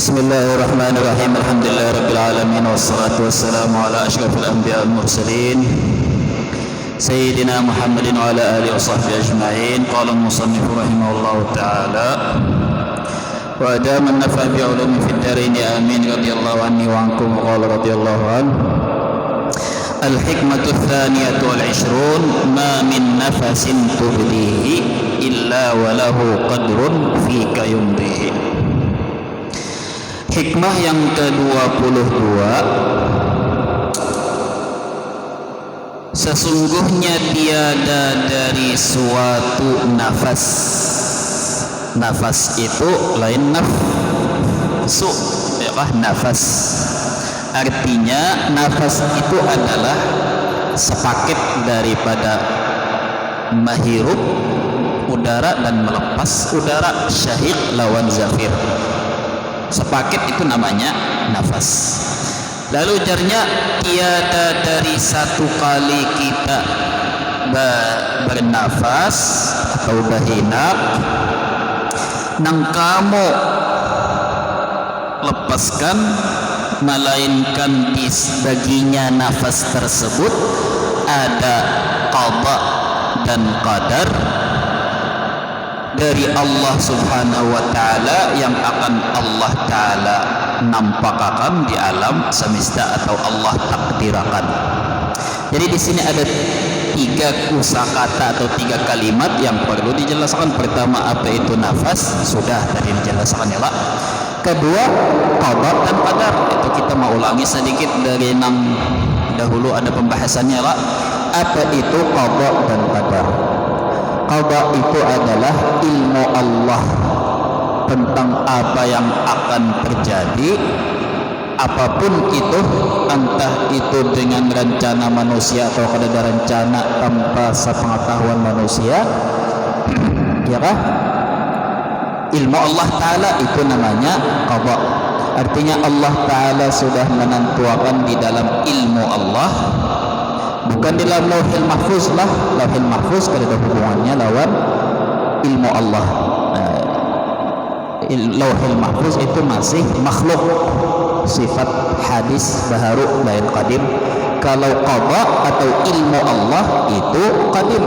Bismillahirrahmanirrahim. Alhamdulillahirabbil alamin wassalatu wassalamu ala asyrafil anbiya'i wal mursalin sayyidina Muhammadin wa ala alihi washabbihi ajma'in. Qala al-musannif rahimahullahu ta'ala wa adama an-nafa' bi 'ulumi fid dharain amin radhiyallahu anni wa ankum. Qala radhiyallahu anhu al-hikmatu ats-tsaniyatu wal 'ishrun ma min nafasin tubdihi illa wa lahu qadrun fika yumdihi. Hikmah yang ke-22, sesungguhnya tiada dari suatu nafas. Nafas itu lain nafsu, nafas. Artinya nafas itu adalah sepaket daripada menghirup udara dan melepas udara, syahid lawan zafir. Sepaket itu namanya nafas. Lalu ujarnya, tiada dari satu kali kita bernafas atau berhinap nang kamu lepaskan, melainkan di baginya nafas tersebut ada qada dan qadar dari Allah Subhanahu wa ta'ala yang akan Allah ta'ala nampakkan di alam semesta atau Allah takdirakan. Jadi di sini ada 3 kosakata atau 3 kalimat yang perlu dijelaskan. Pertama, apa itu nafas? Sudah tadi dijelaskan ya Pak. Kedua, qada dan qadar. Itu kita mau ulangi sedikit dari yang dahulu ada pembahasannya Pak. Apa itu qada dan qadar? Qada itu adalah ilmu Allah tentang apa yang akan terjadi, apapun itu, entah itu dengan rencana manusia atau ada rencana tanpa sepengetahuan manusia, ya kah? Ilmu Allah Ta'ala itu namanya qada. Artinya Allah Ta'ala sudah menentukan di dalam ilmu Allah, bukan di dalam lauhil mahfuz lah. Lauhil mahfuz kalau ada hubungannya lawan ilmu Allah. Lauhil mahfuz itu masih makhluk, sifat hadis baharu lain qadim. Kalau qada atau ilmu Allah itu qadim.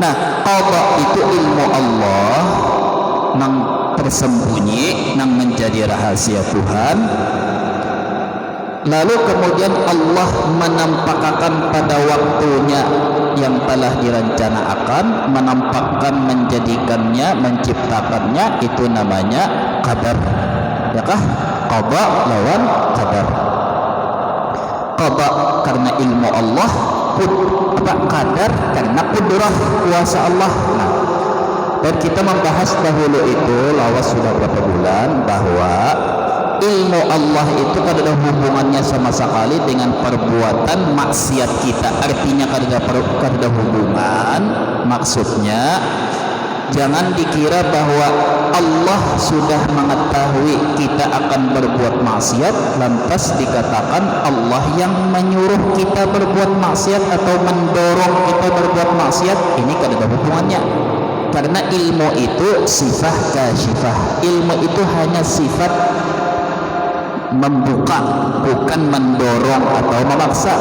Nah, qada itu ilmu Allah nang tersembunyi, nang menjadi rahasia Tuhan. Lalu kemudian Allah menampakkan pada waktunya yang telah direncanakan, menampakkan, menjadikannya, menciptakannya, itu namanya qadar. Ya kah? Qada lawan qadar. Qada karena ilmu Allah, qadar karena kudrah kuasa Allah. Nah, dan kita membahas dahulu itu lawas sudah berapa bulan bahwa ilmu Allah itu tidak ada hubungannya sama sekali dengan perbuatan maksiat kita. Artinya tidak ada hubungan. Maksudnya jangan dikira bahwa Allah sudah mengetahui kita akan berbuat maksiat lantas dikatakan Allah yang menyuruh kita berbuat maksiat atau mendorong kita berbuat maksiat. Ini tidak ada hubungannya. Karena ilmu itu sifat kasyifah. Ilmu itu hanya sifat membuka, bukan mendorong atau memaksa.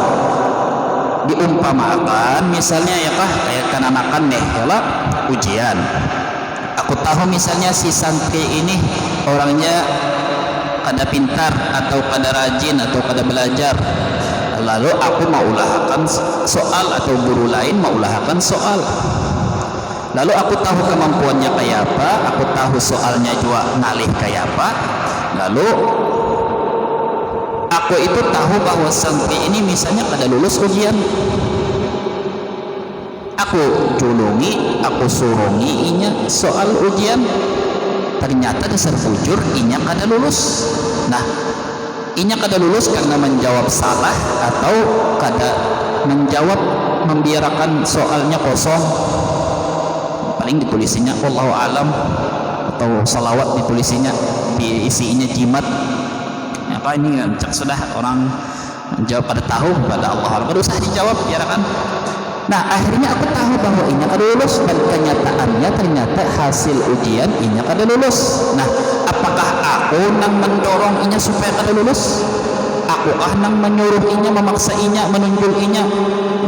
Diumpamakan misalnya ya kah, kayak kanakan deh ya lah, ujian. Aku tahu misalnya si santri ini orangnya kada pintar atau kada rajin atau kada belajar, lalu aku mau ulahkan soal atau guru lain mau ulahkan soal, lalu aku tahu kemampuannya kayak apa, aku tahu soalnya juga ngalih kayak apa, lalu aku itu tahu bahwa santri ini misalnya kada lulus ujian. Aku julungi, aku surungi inya soal ujian. Ternyata dasar bujur inya kada lulus. Nah, inya kada lulus karena menjawab salah atau kada menjawab membiarkan soalnya kosong, paling ditulisinnya wallahu alam, atau salawat ditulisinnya diisinya jimat apa ini cak sudah orang menjawab pada tahu pada Allah kada usah dijawab biarkan. Nah akhirnya aku tahu bahwa inya kada lulus dan kenyataannya ternyata hasil ujian inya kada lulus. Nah apakah aku nang mendorong inya supaya kada lulus? Aku nang menyuruh inya, memaksa inya, menunjuk inya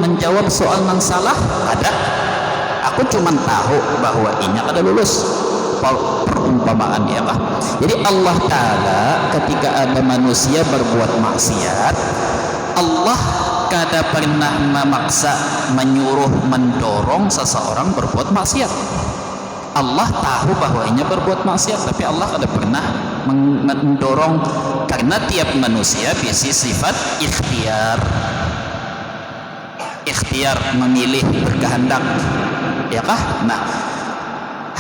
menjawab soal nang salah? Ada. Aku cuma tahu bahwa inya kada lulus. Perumpamaan ya kah? Jadi Allah Ta'ala ketika ada manusia berbuat maksiat, Allah kada pernah memaksa, menyuruh, mendorong seseorang berbuat maksiat. Allah tahu bahwa inya berbuat maksiat, tapi Allah kada pernah mendorong, karena tiap manusia bisi sifat ikhtiar memilih, berkehendak ya kah? Nah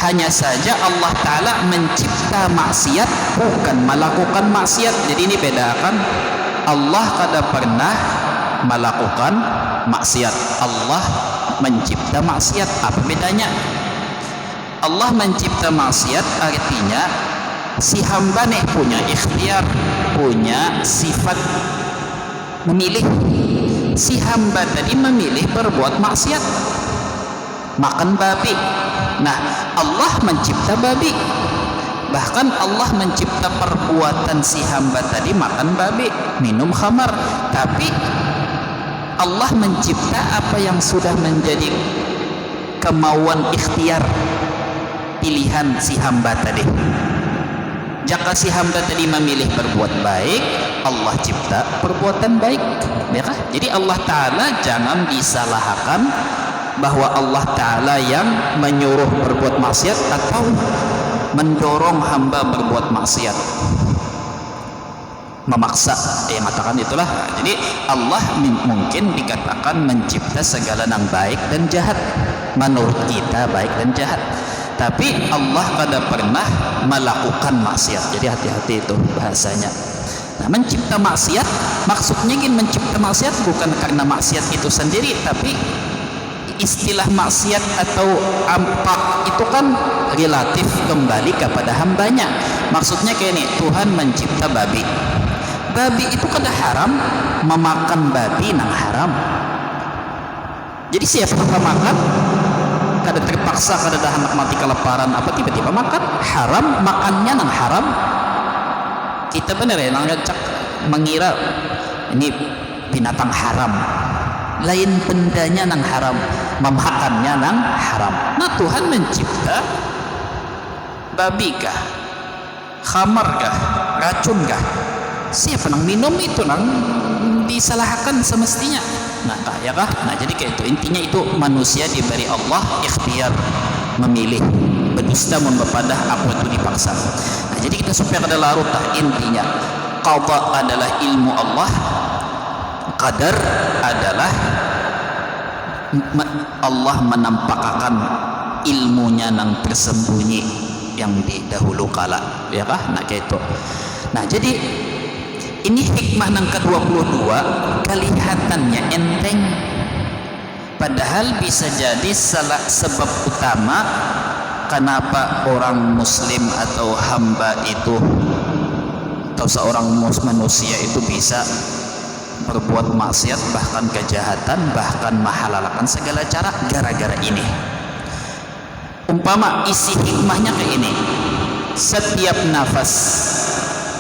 hanya saja Allah Ta'ala mencipta maksiat bukan melakukan maksiat. Jadi ini bedakan, Allah kada pernah melakukan maksiat, Allah mencipta maksiat. Apa bedanya? Allah mencipta maksiat artinya si hamba nih punya ikhtiar, punya sifat memilih. Si hamba tadi memilih berbuat maksiat, makan babi. Nah Allah mencipta babi, bahkan Allah mencipta perbuatan si hamba tadi makan babi, minum khamar, tapi Allah mencipta apa yang sudah menjadi kemauan ikhtiar pilihan si hamba tadi. Jika si hamba tadi memilih berbuat baik, Allah cipta perbuatan baik ya kah? Jadi Allah Ta'ala jangan disalahkan bahwa Allah Ta'ala yang menyuruh berbuat maksiat atau mendorong hamba berbuat maksiat, memaksa, yang mengatakan itulah. Jadi Allah mungkin dikatakan mencipta segala yang baik dan jahat, menurut kita baik dan jahat, tapi Allah kada pernah melakukan maksiat. Jadi hati-hati itu bahasanya. Nah mencipta maksiat maksudnya ingin mencipta maksiat bukan karena maksiat itu sendiri, tapi istilah maksiat atau ampak itu kan relatif kembali kepada hambanya. Maksudnya kayak ini, Tuhan mencipta babi, babi itu kada haram, memakan babi nang haram. Jadi siapa yang makan kada terpaksa, kada dah anak mati kelaparan apa tiba-tiba makan, haram, makannya nang haram. Kita benar ya nang cak mengira ini binatang haram, lain bendanya nang haram, memakannya nang haram. Nah Tuhan mencipta babi kah, khamar kah, racun kah, siapa nang minum itu nang disalahkan semestinya. Nah ya kah? Nah jadi kayak itu intinya, itu manusia diberi Allah ikhtiar memilih, berdusta membepadah apa itu dipaksa. Nah jadi kita supaya kada larut lah, intinya qada adalah ilmu Allah, qadar adalah Allah menampakkan ilmunya nang tersembunyi yang di dahulu kala ya kah? Nah kayak itu. Nah jadi ini hikmah nang ke-22 kelihatannya enteng, padahal bisa jadi salah sebab utama kenapa orang muslim atau hamba itu atau seorang manusia itu bisa berbuat maksiat, bahkan kejahatan, bahkan menghalalkan segala cara gara-gara ini. Umpama isi hikmahnya kayak ini, setiap nafas,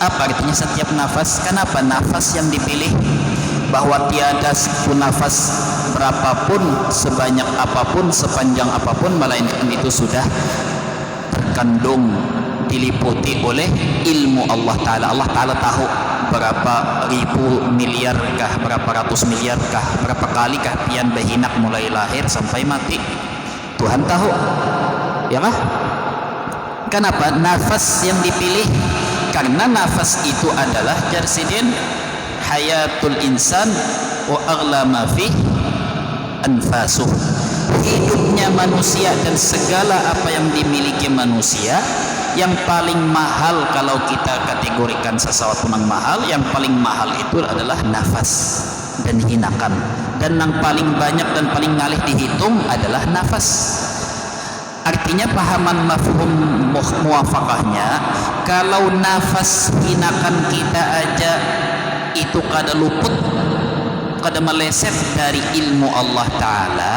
apa artinya setiap nafas? Kenapa nafas yang dipilih? Bahwa tiada suku nafas berapapun, sebanyak apapun, sepanjang apapun, melainkan itu sudah terkandung, diliputi oleh ilmu Allah Ta'ala. Allah Ta'ala tahu berapa ribu miliar kah, berapa ratus miliar kah, berapa kali kah pian behinak mulai lahir sampai mati, Tuhan tahu ya kah? Kenapa nafas yang dipilih? Karena nafas itu adalah jarsidin hayatul insan wa aghla ma fi anfasuh, hidupnya manusia dan segala apa yang dimiliki manusia yang paling mahal kalau kita kategorikan sesuatu yang mahal, yang paling mahal itu adalah nafas dan hinakan, dan yang paling banyak dan paling ngalih dihitung adalah nafas. Artinya pahaman mafhum muwafaqahnya, kalau nafas hinakan kita aja itu kada luput, kada meleset dari ilmu Allah Ta'ala,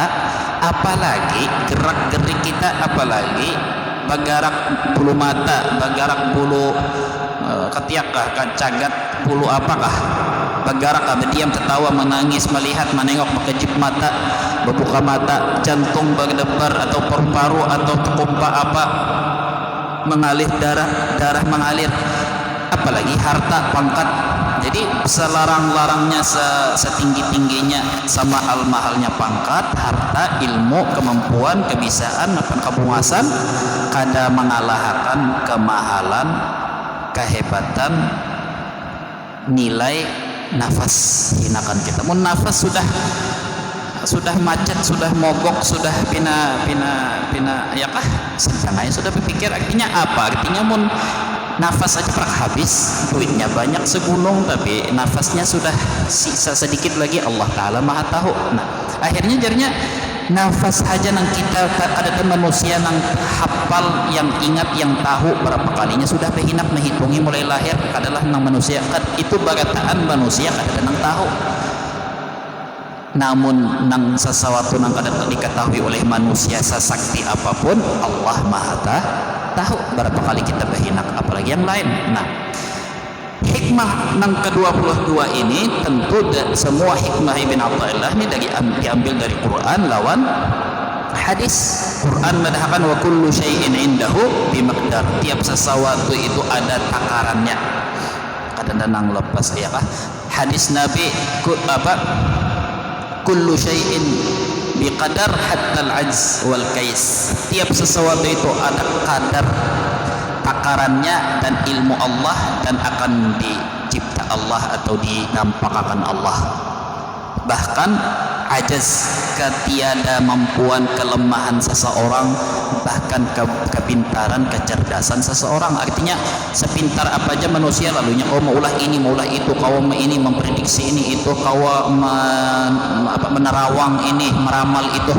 apalagi gerak-gerik kita, apalagi bagarak bulu mata, bagarak bulu ketiak kah, cagat bulu apakah, bagarak kah, berdiam, tertawa, menangis, melihat, menengok, mengejip mata, membuka mata, jantung berdebar atau paru-paru atau tumpah apa, mengalir darah mengalir, apalagi harta, pangkat. Jadi selarang-larangnya, setinggi-tingginya, sama al-mahalnya pangkat, harta, ilmu, kemampuan, kebisaan, kepuasan, kada mengalahkan kemahalan, kehebatan, nilai nafas hinakan kita. Mun nafas sudah macet, sudah mogok, sudah pina ya kah? Santai sudah berpikir, artinya apa? Artinya mun nafas aja pernah habis, duitnya banyak segunung, tapi nafasnya sudah sisa sedikit lagi, Allah Ta'ala maha tahu. Nah, akhirnya jadinya nafas saja nang kita ada manusia nang hafal, yang ingat, yang tahu berapa kalinya sudah berhinap menghitungi mulai lahir adalah nang manusia itu barataan manusia kada nang tahu. Namun nang sesuatu nang kada diketahui oleh manusia sesakti apapun, Allah maha tahu berapa kali kita berhinak, apalagi yang lain. Nah, hikmah nang ke-22 ini tentu semua hikmah Ibn Athaillah ini diambil dari Quran lawan hadis. Quran mengatakan wa kullu syai'in indahu bimaqdar, tiap sesuatu itu ada takarannya, kadang nang lepas ya kah. Hadis Nabi kullu syai'in biqadar hatta al-ajz wal kais, tiap sesuatu itu ada kadar takarannya dan ilmu Allah, dan akan dicipta Allah atau dinampakkan Allah. Bahkan ajaz, ketiada mampuan, kelemahan seseorang, bahkan kepintaran, kecerdasan seseorang. Artinya sepintar apa aja manusia lalunya, kau maulah ini, maulah itu, kau ini memprediksi ini itu, kau menerawang ini, meramal itu,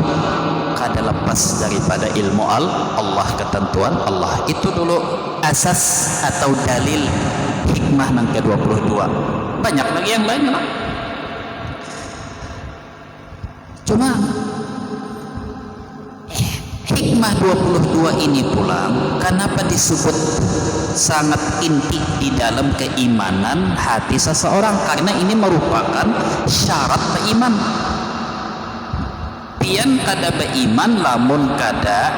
kada lepas daripada ilmu Allah, ketentuan Allah. Itu dulu asas atau dalil hikmah yang ke-22. Banyak lagi yang lain memang. Cuma hikmah 22 ini pula kenapa disebut sangat inti di dalam keimanan hati seseorang? Karena ini merupakan syarat beriman. Pian kada beriman lamun kada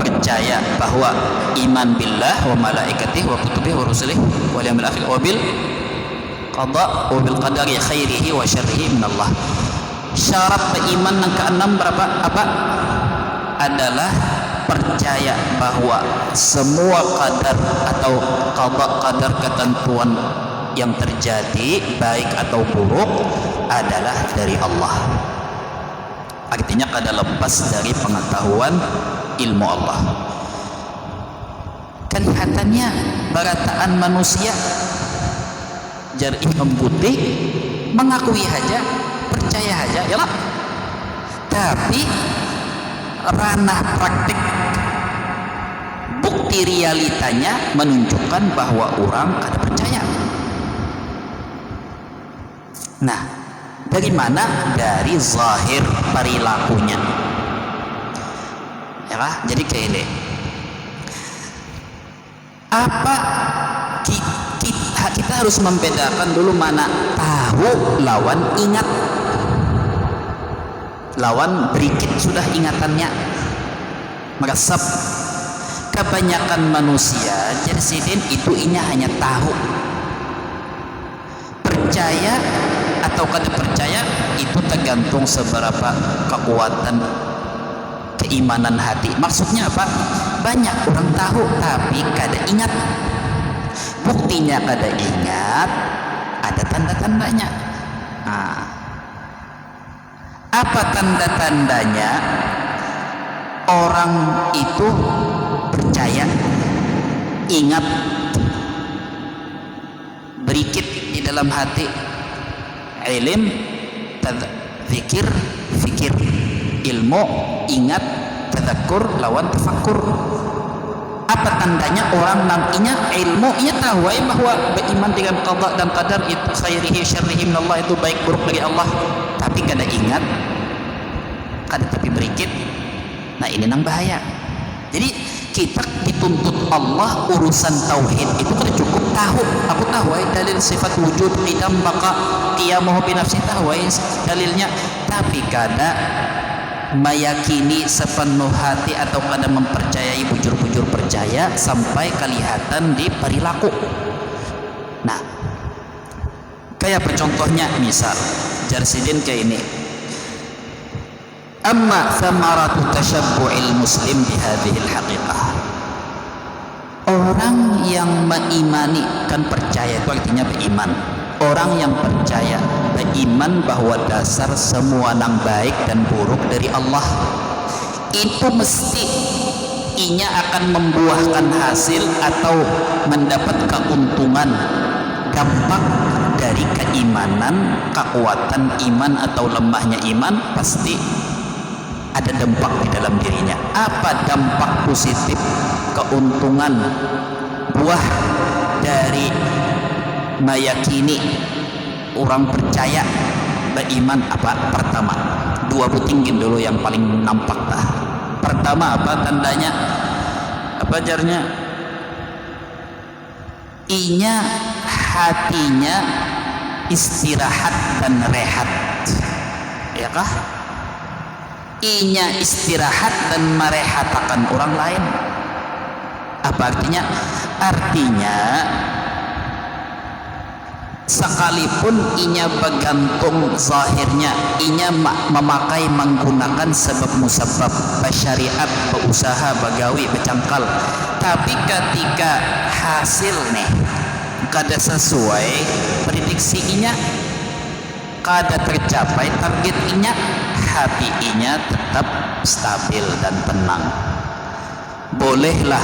percaya bahwa iman billah wa malaikatihi wa kutubihi wa rusulihi wal yaumil akhir wa bil qada wa bil qadari khairihi wa syarrihi min Allah. Syarat beriman yang keenam apa? Adalah percaya bahwa semua qadar atau qadar ketentuan yang terjadi baik atau buruk adalah dari Allah. Artinya kada lepas dari pengetahuan ilmu Allah. Kelihatannya barataan manusia jar'i membutih, mengakui saja, percaya saja, ya lah. Tapi ranah praktik, bukti realitanya menunjukkan bahwa orang kada percaya. Nah, dari mana? Dari zahir perilakunya, ya lah. Jadi kayak ini, apa kita harus membedakan dulu mana tahu lawan ingat, lawan berikit sudah ingatannya meresap. Kebanyakan manusia jersidin itu hanya tahu. Percaya atau kada percaya itu tergantung seberapa kekuatan keimanan hati. Maksudnya apa? Banyak orang tahu tapi kada ingat. Buktinya kada ingat, ada tanda-tandanya. Nah, apa tanda-tandanya orang itu percaya ingat, berikit di dalam hati, ilim, zikir, fikir, ilmu, ingat, tadzakur lawan tafakkur. Apa tandanya orang nang inya ilmu, ia tahu bahwa beriman dengan qada dan qadar itu khairihi syarrihi minallah, itu baik buruk dari Allah, tapi kada ingat, kada tapi berikit. Nah ini nang bahaya. Jadi kita dituntut Allah urusan tauhid itu kada cukup tahu, aku tahu dalil sifat wujud, qidam, baqa, qiyamuhu bi nafsi, tahu dalilnya, tapi kada meyakini sepenuh hati atau kada mempercayai bujur-bujur percaya sampai kelihatan di perilaku. Nah, kayak percontohnya misal Jarsidin kayak ini, amma thamaratu tashabbu'il muslim bihadhil haqiqah. Orang yang mengimani, kan percaya itu artinya beriman. Orang yang percaya, beriman bahwa dasar semua yang baik dan buruk dari Allah, itu mesti inya akan membuahkan hasil atau mendapat keuntungan dampak dari keimanan, kekuatan iman atau lemahnya iman, pasti ada dampak di dalam dirinya. Apa dampak positif, keuntungan, buah dari meyakini orang percaya beriman? Apa? Pertama, dua butingin dulu yang paling nampak dah. Pertama apa tandanya? Apa jarnya? Inya hatinya istirahat dan rehat, ya kah? Inya istirahat dan merehatakan orang lain. Apa artinya? Artinya sekalipun inya bergantung zahirnya, inya memakai menggunakan sebab musabab, syariat, berusaha, begawi, bercangkal, tapi ketika hasil nih kada sesuai prediksi inya, kada tercapai target inya, hati inya tetap stabil dan tenang. Bolehlah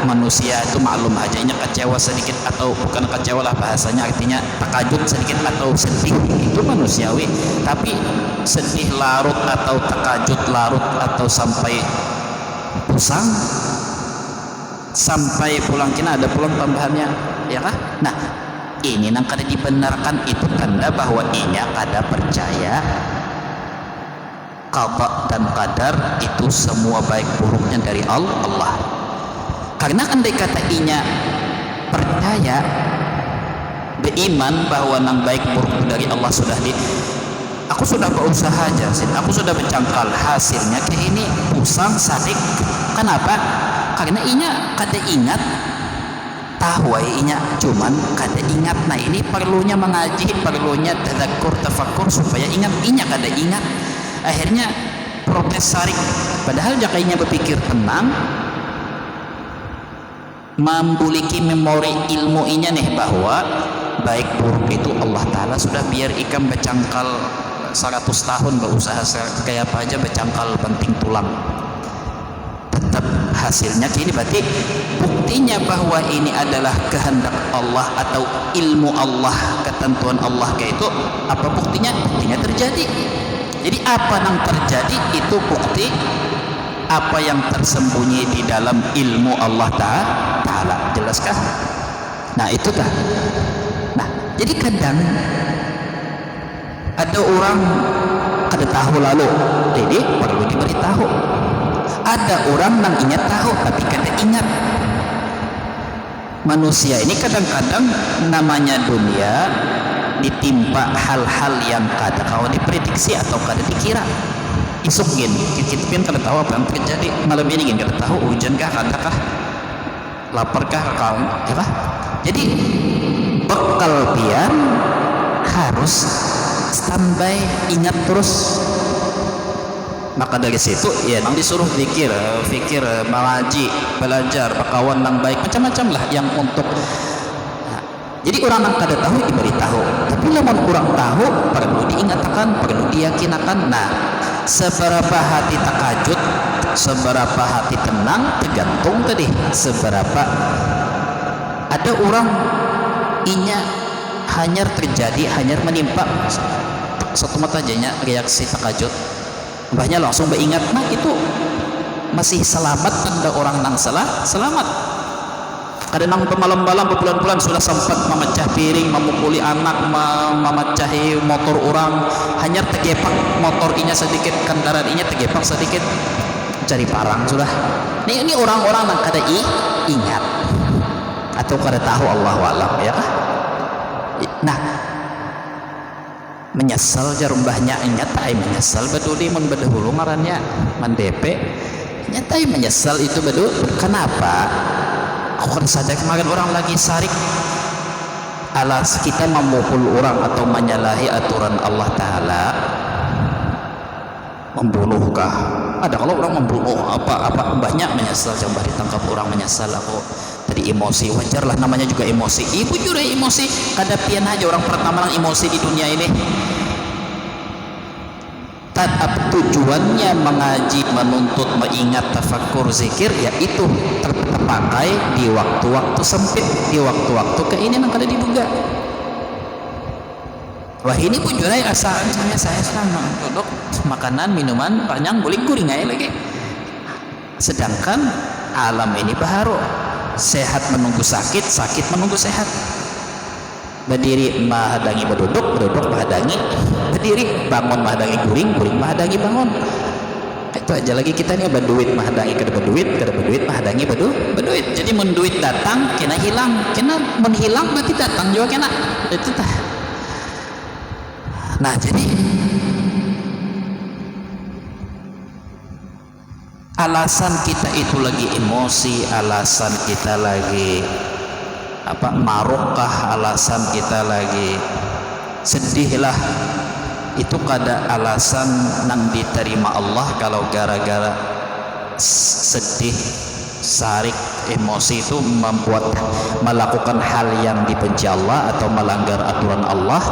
manusia itu maklum aja inya kecewa sedikit, atau bukan kecewa lah bahasanya, artinya takajut sedikit atau sedih, itu manusiawi. Tapi sedih larut atau takajut larut atau sampai pusang, sampai pulang kina ada pulang tambahannya, ya kah? Nah ini nang kada dibenarkan, itu tanda bahwa inya kada percaya qada dan qadar itu semua baik buruknya dari Allah. Karena andai kata inya percaya, beriman bahwa nang baik buruk dari Allah sudah aku sudah berusaha aja, aku sudah bercangkal, hasilnya kayak ini, pusang, sadik. Kenapa? Karena inya kada ingat, tahu inya cuman kada ingat. Nah ini perlunya mengaji, perlunya tadzakur, tafakkur supaya ingat. Inya kada ingat, akhirnya protes sarik. Padahal jakainya berpikir tenang, memiliki memori ilmu inya nih bahwa baik buruk itu Allah Ta'ala sudah biar ikan bercangkal 100 tahun berusaha kayak apa aja bercangkal banting tulang, tetap hasilnya gini. Berarti buktinya bahwa ini adalah kehendak Allah atau ilmu Allah, ketentuan Allah kayak itu. Apa buktinya? Buktinya terjadi. Jadi apa yang terjadi itu bukti apa yang tersembunyi di dalam ilmu Allah Ta'ala. Jelaskah? Nah itu dah. Nah jadi kadang ada orang kada tahu lalu, jadi perlu diberitahu. Ada orang yang ingat tahu tapi kada ingat. Manusia ini kadang-kadang namanya dunia ditimpa hal-hal yang kada kau diprediksi atau kada dikira. Isuk gin, kita pun kada tahu apa yang terjadi malam ini, gin kada tahu hujan kah, kada kah, lapar kah, kaum, ya kah? Jadi bekal pian harus standby, ingat terus. Maka dari situ ya nang disuruh fikir, mengaji, belajar, berkawan yang baik, macam-macam lah yang untuk. Jadi orang yang kada tahu diberitahu, tapi lamun kurang tahu perlu diingatkan, perlu diyakinakan. Nah, seberapa hati takajut, seberapa hati tenang, tergantung tadi seberapa ada orang inya hanyar terjadi, hanyar menimpa satu mata janya reaksi takajut, mbahnya langsung beringat, nah itu masih selamat, tanda orang nang selamat. Kadang pemalam-malam berbulan-bulan sudah sempat memecah piring, memukuli anak, memecahi motor orang, hanya tergepak motor inya sedikit, kendaraan inya tergepak sedikit, cari parang sudah. Ini orang-orang yang kada ingat atau kada tahu, Allahu a'lam ya kah? Nah, menyesal jarumbahnya nyatai menyesal beduli mun bedahulu ngarannya mendepe nyatai menyesal itu bedu. Kenapa? Aku kan saja kemarin orang lagi sarik, alas kita memukul orang atau menyalahi aturan Allah Ta'ala, membunuhkah? Ada kalau orang membunuh apa banyak menyesal, coba ditangkap orang menyesal, aku tadi emosi, wajar lah namanya juga emosi, ibu juga emosi, kada pian aja orang pertama yang emosi di dunia ini. Tetap tujuannya mengaji, menuntut, mengingat, tafakkur, zikir, yaitu terpakai di waktu-waktu sempit, di waktu-waktu keinginan kada diduga. Wah ini pun juga asal saya senang duduk makanan minuman panjang guling guring aja lagi. Sedangkan alam ini baharu, sehat menunggu sakit, sakit menunggu sehat. Berdiri mahadangi berduduk, berduduk mahadangi berdiri, bangun mahadangi guring, guring mahadangi bangun. Itu aja lagi kita nih berduit mahadangi kada berduit mahadangi berduit. Jadi mun duit datang kena hilang, kena menghilang berarti datang juga kena. Itu tah. Nah jadi alasan kita itu lagi emosi, alasan kita lagi marukah, alasan kita lagi sedih lah, itu kada alasan nang diterima Allah. Kalau gara-gara sedih, sarik, emosi itu membuat melakukan hal yang dibenci Allah atau melanggar aturan Allah,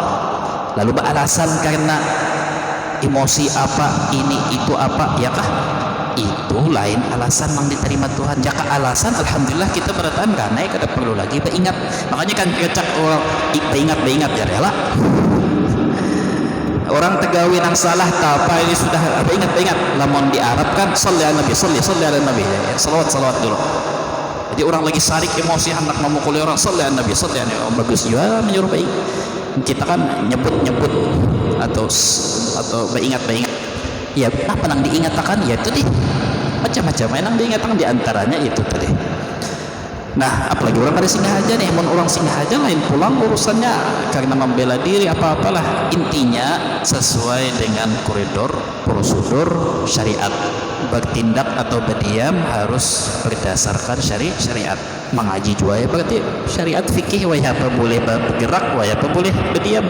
lalu beralasan karena emosi apa, ini itu apa, ya kah? Itu lain alasan mang diterima Tuhan. Jaka alasan, alhamdulillah kita beratan karena kada perlu lagi beringat. Makanya kan kecak orang beringat ya rela. Orang tegawi nang salah tak apa ini sudah beringat. Lamun di Arab kan sholli ala nabi, sholli ala nabi, salawat dulu. Jadi orang lagi sarik emosi hendak memukuli orang, sholli ala nabi, sholli ala nabi. Bagus juga menyuruh baik. Kita kan nyebut atau beringat. Ya apa nang diingatakan ya itu deh, macam-macam yang diingatakan diantaranya itu tadi. Nah apalagi orang ada singgah aja nih, orang singgah aja lain pulang urusannya karena membela diri apa-apalah, intinya sesuai dengan koridor prosedur syariat. Bertindak atau berdiam harus berdasarkan syariat. Mengaji juga ya berarti syariat fikih, waya apa boleh bergerak, waya apa boleh berdiam.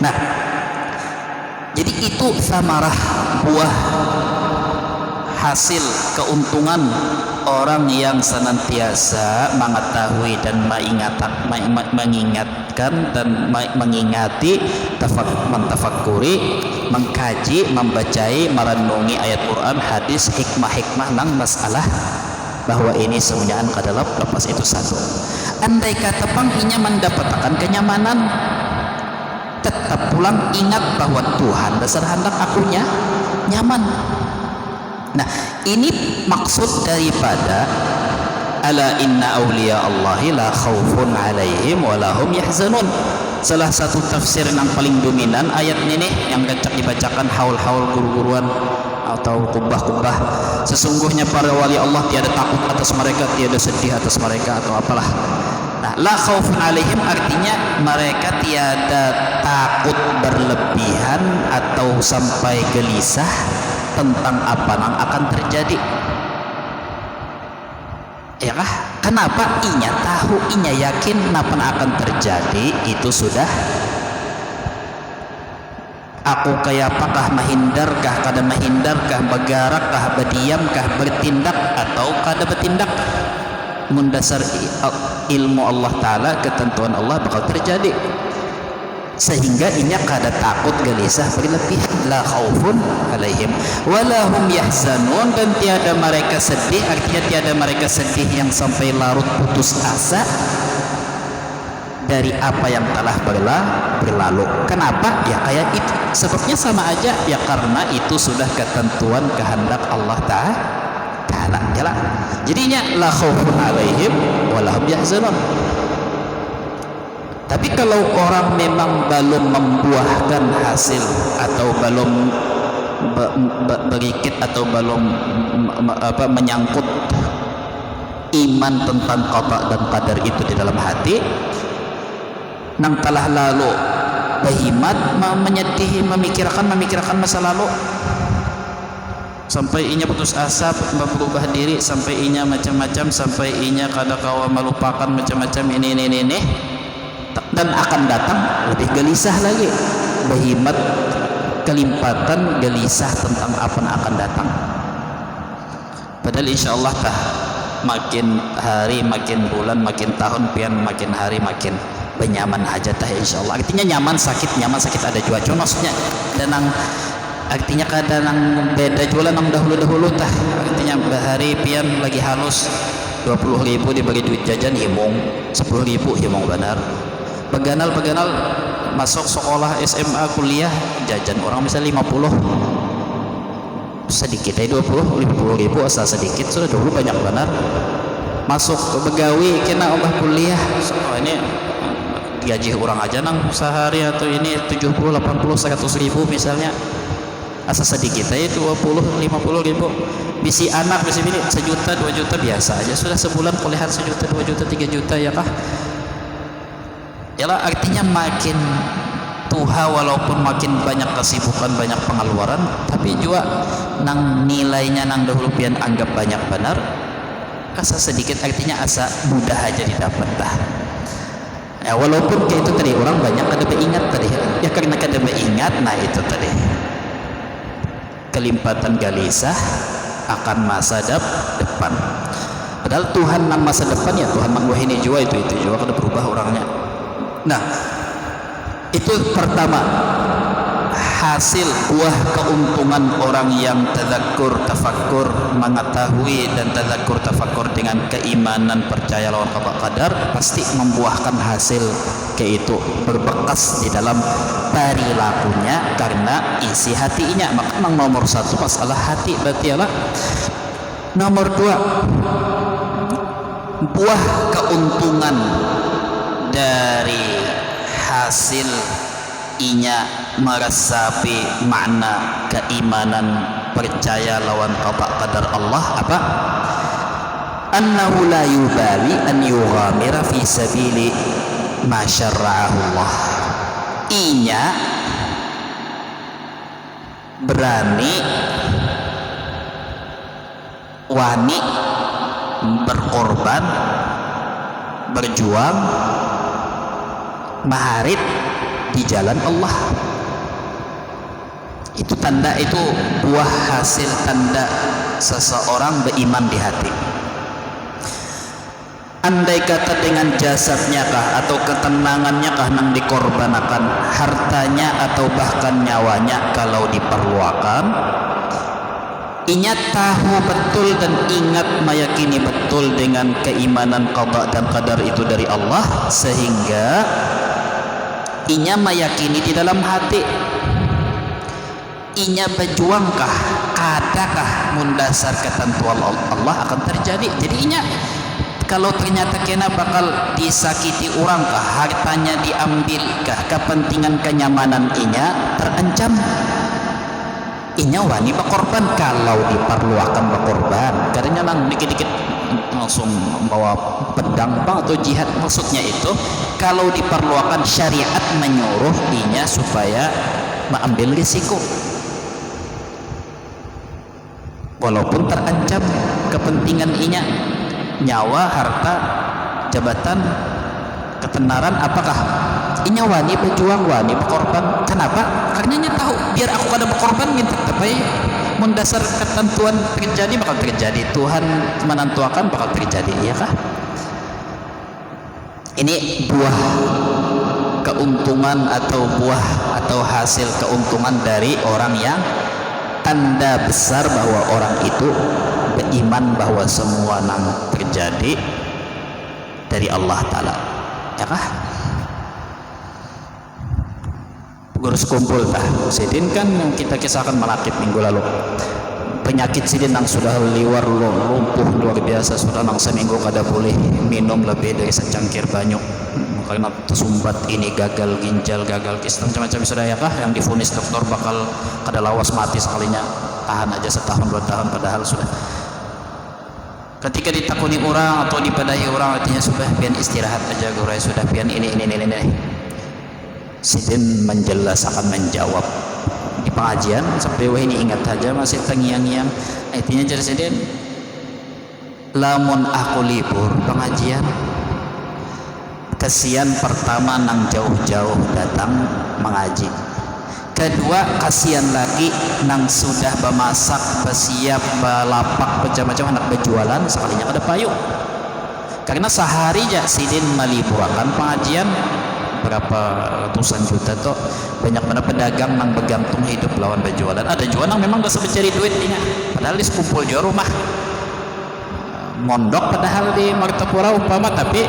Nah jadi itu samarah, buah hasil keuntungan orang yang senantiasa mengetahui dan mengingatkan dan mengingati, mentafakuri, mengkaji, membacai, merenungi ayat Quran, hadis, hikmah nang masalah bahwa ini semuanya adalah lepas itu satu. Andai kata panghinya mendapatkan kenyamanan, tetap pulang ingat bahwa Tuhan dasar hendak akunya nyaman. Nah ini maksud daripada ala inna awliya Allahi la khawfun alaihim wa lahum yahzanun. Salah satu tafsir yang paling dominan ayat ini yang kecak dibacakan haul-haul guru-guruan atau kubah-kubah, sesungguhnya para wali Allah tiada takut atas mereka, tiada sedih atas mereka atau apalah. Nah, la khaufun alaihim artinya mereka tiada takut berlebihan atau sampai gelisah tentang apa yang akan terjadi. Ya kah? Kenapa? Inya tahu, inya yakin apa yang akan terjadi itu sudah. Aku kayak apakah menghindarkah, kada menghindarkah, bergerakkah, berdiamkah, bertindak atau kada bertindak, mendasar ilmu Allah Ta'ala, ketentuan Allah bakal terjadi, sehingga inya kada takut gelisah berlebihan. La khaufun alaihim walahum yahzanun, dan tiada mereka sedih, artinya tiada mereka sedih yang sampai larut putus asa, dari apa yang telah berlalu. Kenapa? Ya kayak itu. Sebabnya sama aja, ya karena itu sudah ketentuan kehendak Allah Ta'ala. Yalah. Jadinya la khaufun 'alaihim wa lahum yahzanun. Tapi kalau orang memang belum membuahkan hasil atau belum berikit atau belum menyangkut iman tentang qada dan qadar itu di dalam hati, nang telah lalu bahimat menyedih, memikirkan masa lalu sampai inya putus asa, berubah diri, sampai inya macam-macam, sampai inya kada kawa melupakan macam-macam ini, dan akan datang lebih gelisah lagi, bahimat kelimpatan gelisah tentang apa yang akan datang. Padahal insyaallah tah makin hari, makin bulan, makin tahun, pian makin hari makin benyaman aja tah insyaallah. Artinya nyaman sakit ada jua cuma maksudnya dan artinya kadang beda jualan nang dahulu tah. Artinya bahari pian lagi halus 20.000 dibagi duit jajan himung 10.000 himung benar. Beganal masuk sekolah SMA kuliah jajan orang bisa 50 sedikit aja 50.000 asal sedikit sudah dulu banyak benar. Masuk ke begawi kena Allah kuliah ini gaji orang aja nang sehari atau ini 70, 80, 100.000 misalnya asa sedikit aja 20, 50.000. Bisi anak bisi bini 1 juta 2 juta biasa aja sudah sebulan kuliah 1 juta 2 juta 3 juta ya kah. Yalah, artinya makin tuha walaupun makin banyak kesibukan, banyak pengeluaran, tapi juga nang nilainya nang dahulu pian anggap banyak benar asa sedikit, artinya asa mudah aja didapat dah. Ya walaupun kayak itu tadi orang banyak kada ingat tadi ya, karena kada ingat, nah itu tadi kelimpatan gelisah akan masa depan. Padahal Tuhan nang masa depan ya Tuhan mangwahini jua itu jua kada berubah orangnya. Nah, itu pertama hasil buah keuntungan orang yang tadzakur tafakkur, mengetahui dan tadzakur tafakkur dengan keimanan percaya lawan qadar pasti membuahkan hasil kayak itu berbekas di dalam perilakunya karena isi hatinya. Maka nomor 1 masalah hati berarti lah. Nomor 2 buah keuntungan dari hasil inya meresapi makna keimanan percaya lawan qada qadar Allah apa? Annahu la yubali an yughamira fi sabili ma syarra'ahu Allah. Inya berani wani berkorban berjuang maharit di jalan Allah. Itu tanda, itu buah hasil tanda seseorang beriman di hati. Andai kata dengan jasadnya kah atau ketenangannya kah nang dikorbankan, hartanya atau bahkan nyawanya kalau diperluakan, inya tahu betul dan ingat meyakini betul dengan keimanan qada dan qadar itu dari Allah, sehingga inya meyakini di dalam hati, inya berjuangkah kadakah mundasar ketentuan Allah akan terjadi. Jadi inya kalau ternyata kena bakal disakiti orang kah, hartanya diambil kah, kepentingan kenyamanan inya terancam, inya wani berkorban kalau diperluakan berkorban. Karena nang dikit-dikit langsung bawa pedang bang atau jihad, maksudnya itu kalau diperluakan syariat menyuruh inya supaya mengambil risiko walaupun terancam kepentingan inya, nyawa, harta, jabatan, ketenaran, apakah inya wani berjuang, wani berkorban. Kenapa? Karena inya tahu biar aku kada berkorban gitu, tapi mendasar ketentuan terjadi bakal terjadi, Tuhan menentukan bakal terjadi, iya kah? Ini buah keuntungan atau buah atau hasil keuntungan dari orang yang tanda besar bahwa orang itu beriman bahwa semua yang terjadi dari Allah Ta'ala, ya kah? Gurus kumpul tah sidin kan yang kita kisahkan malakit minggu lalu, penyakit sidin yang sudah liwar lumpuh luar biasa, sudah nang seminggu kada boleh minum lebih dari secangkir banyak karena tersumbat ini, gagal ginjal, gagal kis, macam-macam sudah ya kah, yang divonis dokter bakal kada lawas mati sekalinya, tahan aja setahun 2 tahun, padahal sudah ketika ditakuni orang atau dipadahi orang artinya sudah pian istirahat aja gurai, sudah pian ini. Sidin menjelaskan, menjawab di pengajian sampai wah ini ingat saja masih tengiang-yang. Artinya jadi sidin, lamun aku libur pengajian kesian pertama nang jauh-jauh datang mengaji, kedua kasihan lagi nang sudah bermasak, bersiap, balapak, macam-macam anak berjualan sekalinya ada payung, karena sehari aja sidin meliburkan pengajian berapa ratusan juta tuh, banyak mana pedagang nang bergantung hidup lawan berjualan. Ada juga nang memang gak mencari duit ini, padahal dikumpul di rumah mondok padahal di Martapura umpama, tapi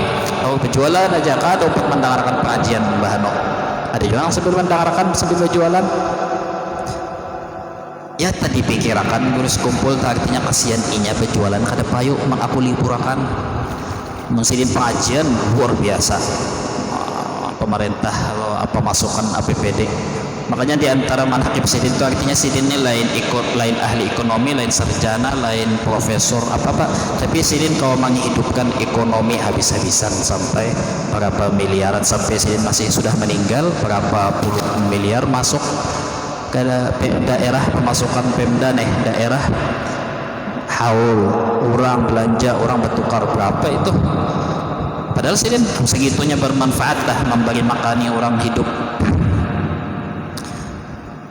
berjualan aja kan untuk mendengarkan pengajian Mbah Nok. Ada juga yang sambil mendengarkan sambil berjualan. Ya tadi pikirakan gurus kumpul artinya kasihan inya berjualan kada payu mang aku liburakan. Musidin pengajian luar biasa. Pemerintah apa masukan APBD, makanya diantara manhaj sidin itu artinya sidin ini lain ahli ekonomi, lain sarjana, lain profesor apa tapi sidin kalau menghidupkan ekonomi habis-habisan sampai berapa miliaran, sampai sidin masih sudah meninggal berapa puluhan miliar masuk ke daerah pemasukan Pemda nih, daerah haul orang belanja, orang bertukar berapa itu. Padahal sidin segitunya bermanfaat lah memberi makani orang hidup.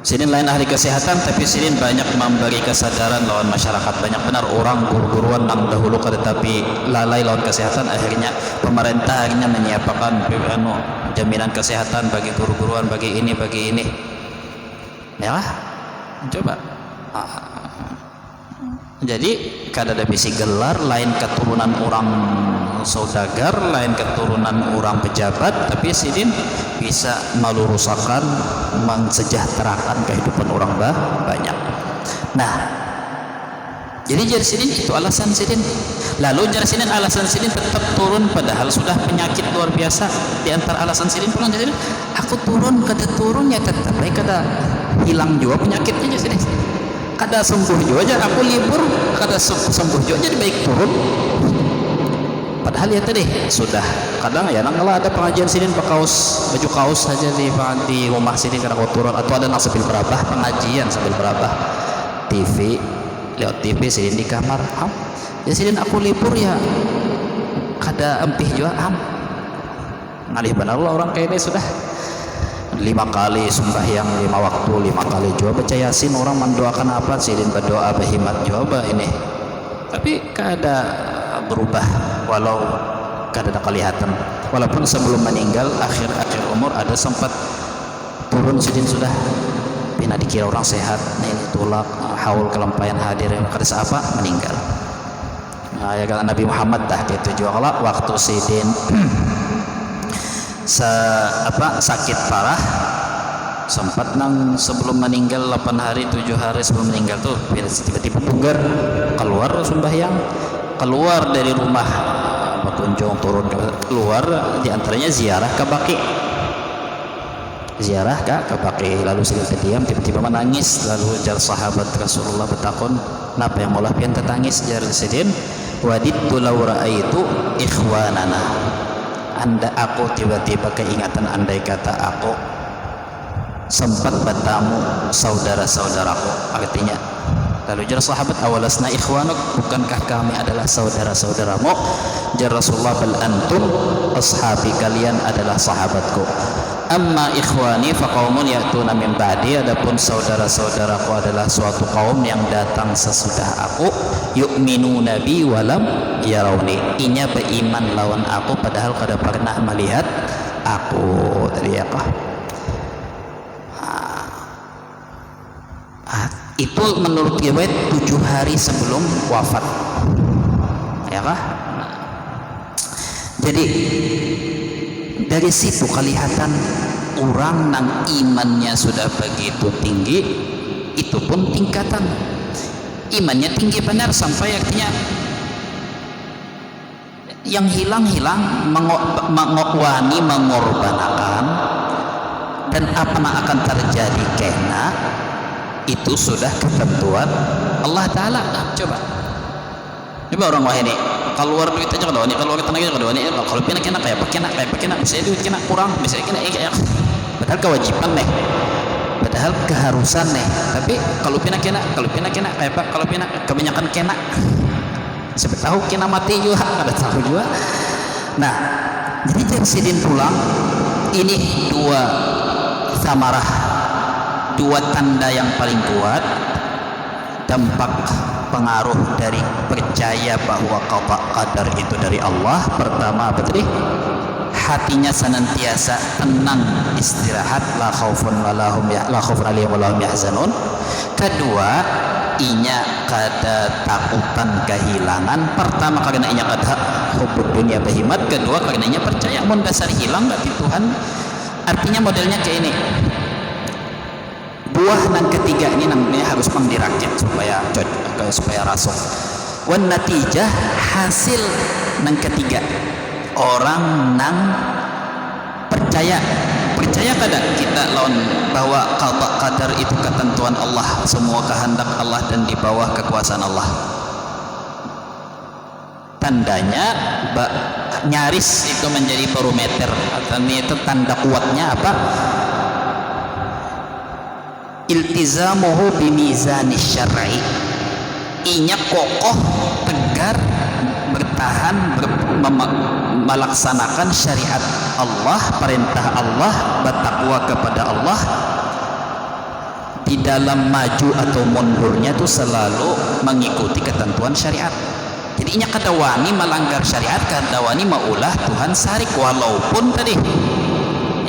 Sidin lain ahli kesehatan, tapi sidin banyak memberi kesadaran lawan masyarakat. Banyak benar orang guru-guruan yang dahulu tapi lalai lawan kesehatan, akhirnya pemerintah akhirnya menyiapkan jaminan kesehatan bagi guru-guruan, bagi ini. Ya, coba. Jadi kada ada bisi gelar, lain keturunan orang saudagar, lain keturunan orang pejabat, tapi sidin bisa melurusakan, mensejahterakan kehidupan orang banyak. Nah, jadi jar sidin itu alasan sidin. Lalu jar sidin alasan sidin tetap turun padahal sudah penyakit luar biasa. Di antara alasan sidin pulang jar sidin, aku turun kada turun ya tetap kada hilang juga penyakitnya jar sidin. Kada sembuh juga aja aku libur, kada sembuh juga jadi baik turun. Padahal ya tadi sudah kadang ya nanglah ada pengajian sidin baju kaos saja di rumah sidin karena turun, atau ada nang sambil berabah pengajian sambil berabah lewat TV sidin di kamar. Ya sidin aku libur ya kada empih juga ngalih benar orang kayak ini sudah 5 kali sembahyang 5 waktu 5 kali juga baca yasin, orang mendoakan apa sidin berdoa berhimat juga ini, tapi kada berubah walau kada ada kelihatan. Walaupun sebelum meninggal akhir umur ada sempat turun sidin sudah bina dikira orang sehat, nah ini tulak haul kelampayan hadir kada seapa meninggal. Nah, ya kan Nabi Muhammad dah gitu juga kalau waktu sidin sakit parah sempat nang sebelum meninggal 8 hari 7 hari sebelum meninggal tuh tiba-tiba bugar keluar sembahyang, keluar dari rumah berkunjung turun keluar, diantaranya ziarah ke Baqi, lalu sedikit diam tiba-tiba menangis, lalu jar sahabat Rasulullah bertakon napa yang maulah pian tertangis, jar sidin wadittu law raaitu ikhwanana, aku tiba-tiba keingatan andai kata aku sempat bertemu saudara-saudaraku. Artinya lalu jar sahabat awalasna ikhwanuk, bukankah kami adalah saudara-saudaramu? Jar Rasulullah bal antum ashabi, kalian adalah sahabatku. Amma ikhwani faqaumun ya'tuna min ba'di, adapun saudara-saudaraku adalah suatu kaum yang datang sesudah aku, yu'minuna bi walam yarawni, inya beriman lawan aku padahal kada pernah melihat aku. Tadi ya kah? Itu menurut riwayat 7 hari sebelum wafat, ya kah? Jadi dari situ kelihatan orang nang imannya sudah begitu tinggi, itu pun tingkatan imannya tinggi benar sampai artinya yang hilang-hilang wani mengorbankan, dan apa yang akan terjadi kena itu sudah ketentuan Allah Ta'ala. Coba orang wah ini keluar duit aja kedua ini, keluar tenaga aja kedua ini, kalau pina kena kayak pakai bisa duit kena kurang, bisa kena kayak padahal kewajiban nih, padahal keharusan nih, tapi kalau pina kena kayak apa, kalau pina kebanyakan kena siapa tahu kena mati juga, ada tahu juga. Nah, jadi sidin pulang ini dua samarah, dua tanda yang paling kuat dampak pengaruh dari percaya bahwa qada qadar itu dari Allah. Pertama apa tadi? Hatinya senantiasa tenang, istirahat, la khaufun alaihim wa lahum yahzanun. Kedua, inya kada takutan kehilangan. Pertama karena inya kada hubud dunia bahimat, kedua karena inya percaya mun dasar hilang berarti Tuhan. Artinya modelnya kayak ini, buah nang ketiga ini namanya harus dirakit supaya rasuk. Wan natijah, hasil nang ketiga, orang nang percaya kada kita lawan bahwa qada qadar itu ketentuan Allah, semua kehendak Allah dan di bawah kekuasaan Allah. Tandanya nyaris itu menjadi barometer, atau itu tanda kuatnya apa? Iltizamuhu bimizanis syar'i, inya kokoh tegar bertahan melaksanakan syariat Allah, perintah Allah, bertakwa kepada Allah, di dalam maju atau mundurnya itu selalu mengikuti ketentuan syariat. Jadi inya kada wani melanggar syariat, kada wani maulah Tuhan sarik, walaupun tadi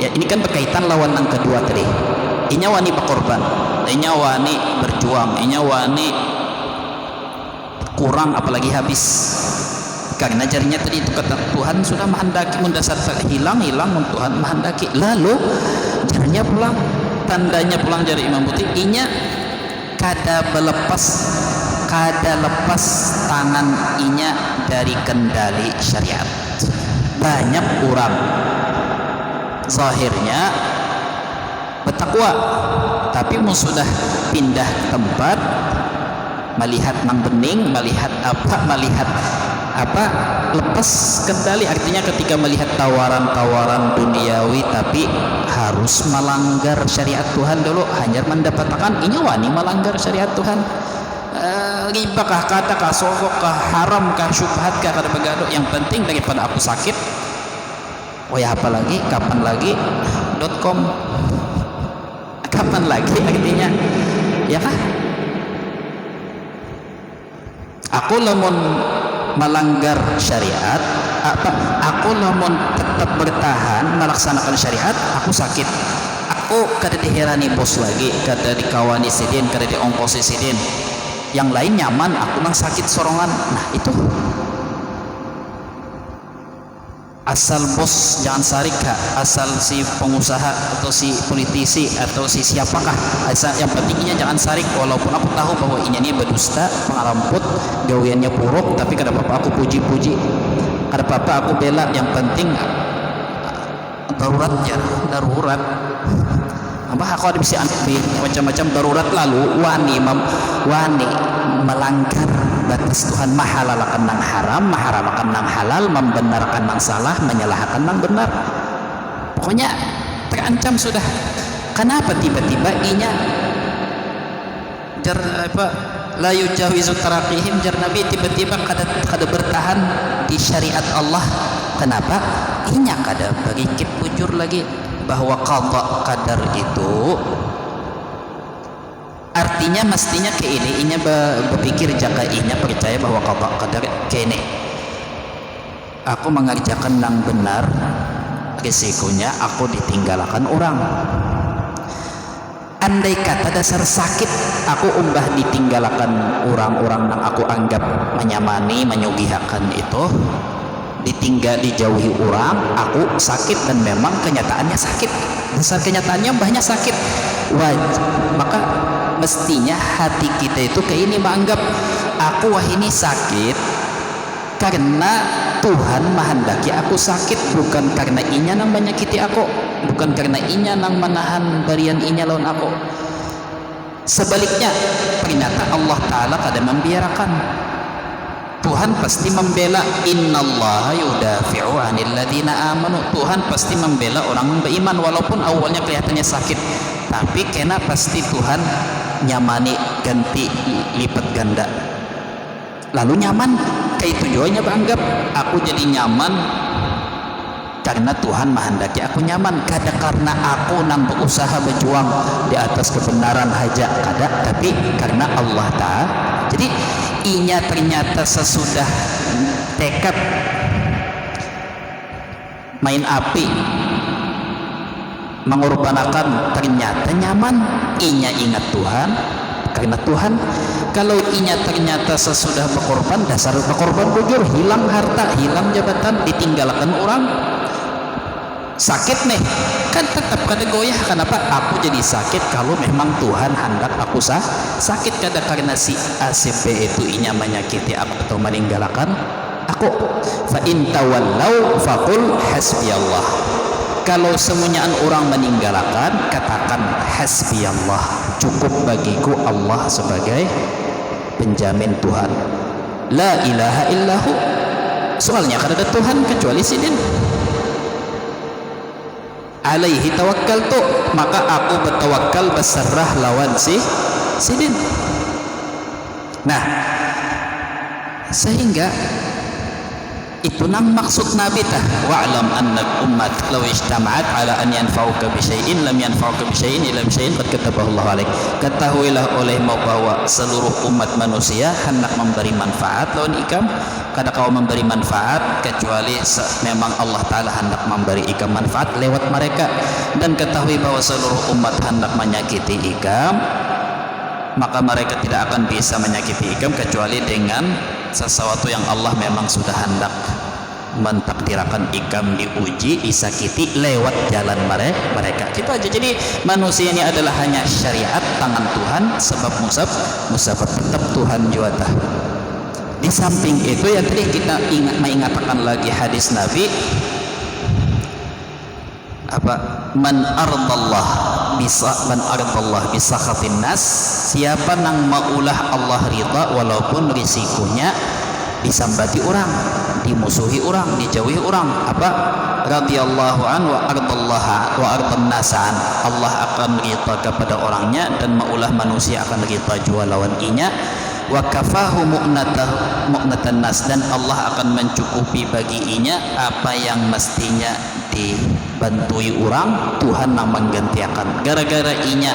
ya ini kan berkaitan lawan yang kedua tadi, inya wani berkorban, inya wani berjuang, inya wani kurang apalagi habis, karena jarinya tadi itu kata Tuhan sudah menghendaki mendasar hilang Tuhan menghendaki, lalu jarinya pulang. Tandanya pulang dari Imam Putih, inya kada lepas tangan inya dari kendali syariat. Banyak orang zahirnya bertakwa, tapi mau sudah pindah tempat, melihat nang bening, melihat apa lepas kendali. Artinya ketika melihat tawaran-tawaran duniawi tapi harus melanggar syariat Tuhan dulu, hanya mendapatkan ini wani melanggar syariat Tuhan. Riba kah, kata kah, sogok kah, haram kah, syubhat kah, kada begaduh, yang penting daripada aku sakit. Oh ya, apa lagi, kapan lagi .com, kapan lagi artinya ya kah? Aku lamun melanggar syariat, aku lamun tetap bertahan melaksanakan syariat, aku sakit, aku kada diherani bos lagi, kada dikawani sidin, kada diongkosi sidin, yang lain nyaman, aku nang sakit sorongan. Nah itu asal bos jangan sarik kah, asal si pengusaha atau si politisi atau si siapakah, asal yang pentingnya jangan sarik, walaupun aku tahu bahwa ini berdusta, pengaramput, gawiannya buruk, tapi kada apa-apa aku puji-puji, kada apa-apa aku bela, yang penting darurat ya, darurat apa aku ada bisa macam-macam darurat, lalu wani melanggar batas Tuhan, mahalalakan nang haram, maharamakan nang halal, membenarkan nang salah, menyalahkan nang benar, pokoknya terancam sudah. Kenapa tiba-tiba inya la yujawizu taraqihim, jar Nabi tiba-tiba kada bertahan di syariat Allah. Kenapa? Inya kada berikit bujur lagi bahwa qada qadar itu artinya mestinya ke ini, inya berpikir jaka inya percaya bahwa qada qadar kene aku mengerjakan yang benar, risikonya aku ditinggalkan orang. Andai kata dasar sakit aku umbah ditinggalkan orang-orang yang aku anggap menyamani, menyugihakan itu, ditinggal, dijauhi orang, aku sakit, dan memang kenyataannya sakit, dasar kenyataannya banyak sakit. Maka mestinya hati kita itu kayak ini, menganggap aku wah ini sakit karena Tuhan menghendaki aku sakit, bukan karena inya nang menyakiti aku, bukan karena inya nang menahan barian inya lawan aku. Sebaliknya ternyata Allah Ta'ala kada membiarkan. Tuhan pasti membela. Innallaha yudafi'u 'anil ladzina amanu. Tuhan pasti membela orang yang beriman walaupun awalnya kelihatannya sakit, tapi kena pasti Tuhan nyamani ganti lipat ganda. Lalu nyaman kayak tujuannya, beranggap aku jadi nyaman karena Tuhan menghendaki aku nyaman, kada karena aku nang berusaha berjuang di atas kebenaran haja, kada, tapi karena Allah Ta'ala. Jadi inya ternyata sesudah tekad main api mengorbankan, ternyata nyaman, inya ingat Tuhan karena Tuhan. Kalau inya ternyata sesudah berkorban, dasar berkorban bujur, hilang harta, hilang jabatan, ditinggalkan orang, sakit nih, kan tetap kada goyah. Kenapa? Aku jadi sakit kalau memang Tuhan hendak aku sakit, kada karena si ACP itu inya menyakiti aku atau meninggalkan aku. Fa in tawallau faqul hasbiyallah. Kalau semuanya orang meninggalkan, katakan hasbiyallah, cukup bagiku Allah sebagai penjamin Tuhan. La ilaha illahu. Soalnya kada ada Tuhan kecuali sidin. Alaihi tawakkaltu, maka aku bertawakal berserah lawan sidin. Nah, sehingga itu nang maksud Nabi tah, wa'lam anna ummat law ijtama'at ala an yanfa'uka bi syai'in lam yanfa'uka bi syai'in illa bi syai'in qad katabahu Allah alaik. Ketahuilah olehmu bahwa seluruh umat manusia hendak memberi manfaat lawan ikam, kada kau memberi manfaat kecuali memang Allah Ta'ala hendak memberi ikam manfaat lewat mereka. Dan ketahui bahwa seluruh umat hendak menyakiti ikam, maka mereka tidak akan bisa menyakiti ikam kecuali dengan sesuatu yang Allah memang sudah hendak mentakdirkan ikam diuji, disakiti lewat jalan mereka. Gitu aja. Jadi manusia ini adalah hanya syariat tangan Tuhan, sebab musabab tetap Tuhan juata. Di samping itu yang tadi kita mengingatkan lagi hadis Nabi, apa, man ardallah bisakhatin nas, siapa nang maulah Allah ridha walaupun risikonya disambati orang, dimusuhi orang, dijauhi orang, apa, radhiyallahu an wa ardallaha wa ardan nasan, Allah akan ridha kepada orangnya dan maulah manusia akan ridha jua lawan inya. Wa kafahu mu'natan nas, dan Allah akan mencukupi bagiinya apa yang mestinya dibantui orang, Tuhan yang menggantikan. Gara-gara inya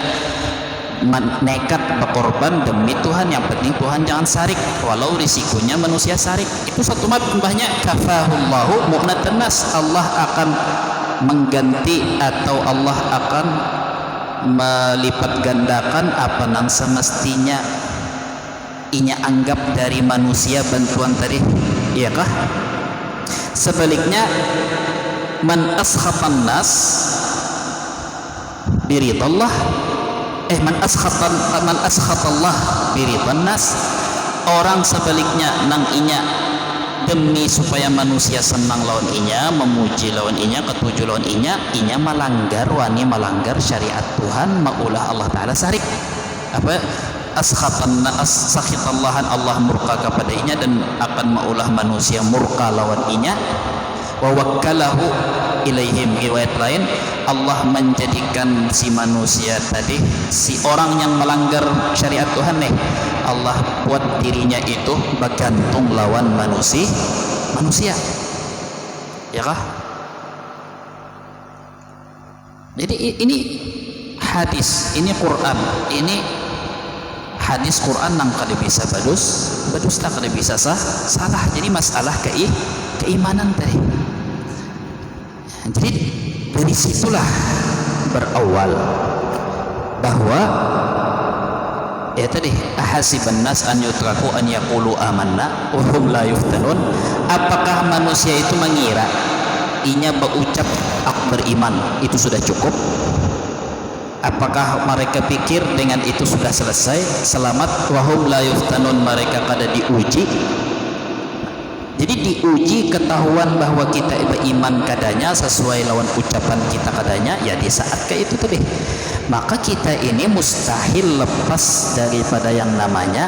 nekat berkorban demi Tuhan, yang penting Tuhan jangan sarik walau risikonya manusia sarik. Itu satu mbahnya kafahullahu mu'natan nas, Allah akan mengganti atau Allah akan melipat gandakan apa yang semestinya inya anggap dari manusia bantuan tadi, iya kah? Sebaliknya, man askhatan nas biridallah, man askhatallah biridan nas, orang sebaliknya nang inya demi supaya manusia senang lawan inya, memuji lawan inya, ketujuh lawan inya melanggar melanggar syariat Tuhan, maulah Allah Ta'ala sarik, apa, askhatallahan, Allah murka kepada inya dan akan maulah manusia murka lawan inya. Wa wakkalahu ilaihim, riwayat lain Allah menjadikan si manusia tadi, si orang yang melanggar syariat Tuhan nih, Allah buat dirinya itu bergantung lawan manusia, ya kah? Jadi ini hadis, ini Quran, ini hadis Quran nang kada bisa badus tak kada bisa salah. Jadi masalah keimanan tadi. Jadi dari situlah berawal bahwa ya tadi ahasiban nas an yutraku an yaqulu amanna wa hum la yuftanun. Apakah manusia itu mengira inya berucap aku beriman itu sudah cukup? Apakah mereka pikir dengan itu sudah selesai selamat? Wa hum la yuftanun, mereka kada diuji. Jadi diuji ketahuan bahwa kita beriman kadanya sesuai lawan ucapan kita kadanya, ya di saat kayak itu tadi maka kita ini mustahil lepas daripada yang namanya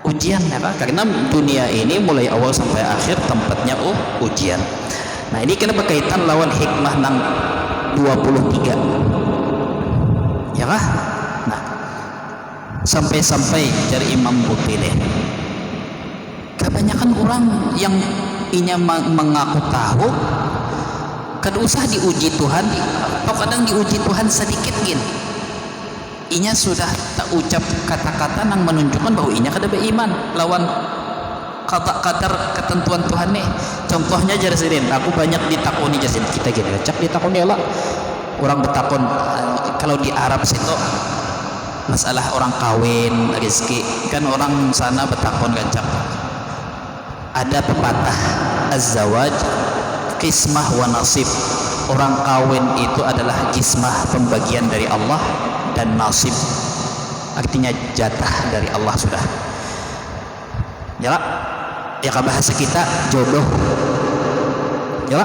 ujian ya kan? Karena dunia ini mulai awal sampai akhir tempatnya ujian. Nah ini kena berkaitan lawan hikmah nang 23 ya kah? Nah sampai-sampai dari Imam Bukhari deh, kebanyakan orang yang inya mengaku tahu kada usah diuji Tuhan atau kadang diuji Tuhan sedikit gini inya sudah tak ucap kata-kata yang menunjukkan bahwa inya kada beriman lawan kadar ketentuan Tuhan nih. Contohnya jarsidin, aku banyak ditakoni jarsidin kita gini cak ditakoni lah orang bertakon kalau di Arab situ masalah orang kawin rezeki kan orang sana bertakon gacak ada pepatah az-zawaj qismah wa nasib. Orang kawin itu adalah qismah pembagian dari Allah dan nasib artinya jatah dari Allah sudah ya ya bahasa kita jodoh ya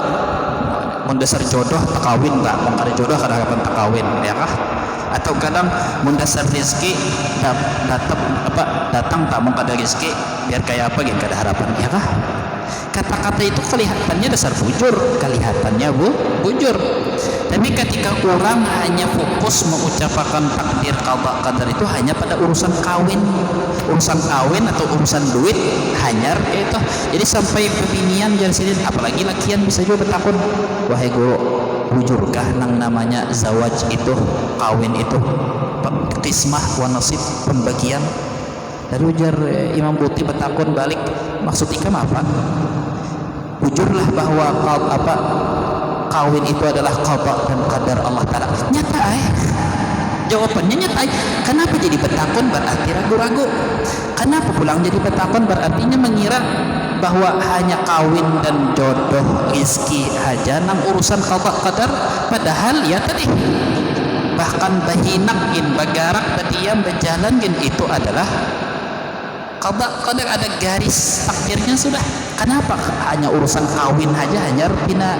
mun dasar jodoh tak kawin tak mau kada jodoh kada harapan tak kawin ya kah? Atau kadang mun dasar rezeki datang tak mau kada rezeki biar kayak apa gitu kada harapan ya kah? Kata-kata itu kelihatannya dasar bujur, kelihatannya bujur. Tapi ketika orang hanya fokus mengucapkan takdir qada qadar itu hanya pada urusan kawin atau urusan duit hanyar itu. Jadi sampai pebinian jarsidin apalagi lakian bisa juga bertakun, wahai guru, bujurkah nang namanya zawaj itu, kawin itu qismah wa nasib, pembagian? Dari ujar Imam Bukhari bertakun balik, maksud ikam apa? Bujurlah bahwa kawin itu adalah qada dan qadar Allah Ta'ala. Nyata jawabannya nyata. Kenapa jadi bertakun berarti ragu-ragu? Kenapa pulang jadi bertakun berartinya mengira bahwa hanya kawin dan jodoh rezeki aja nang urusan qada qadar, padahal ya tadi bahkan bahinak in bagarak badiam berjalan itu adalah qada qadar, ada garis takdirnya sudah. Kenapa hanya urusan kawin aja hanya pina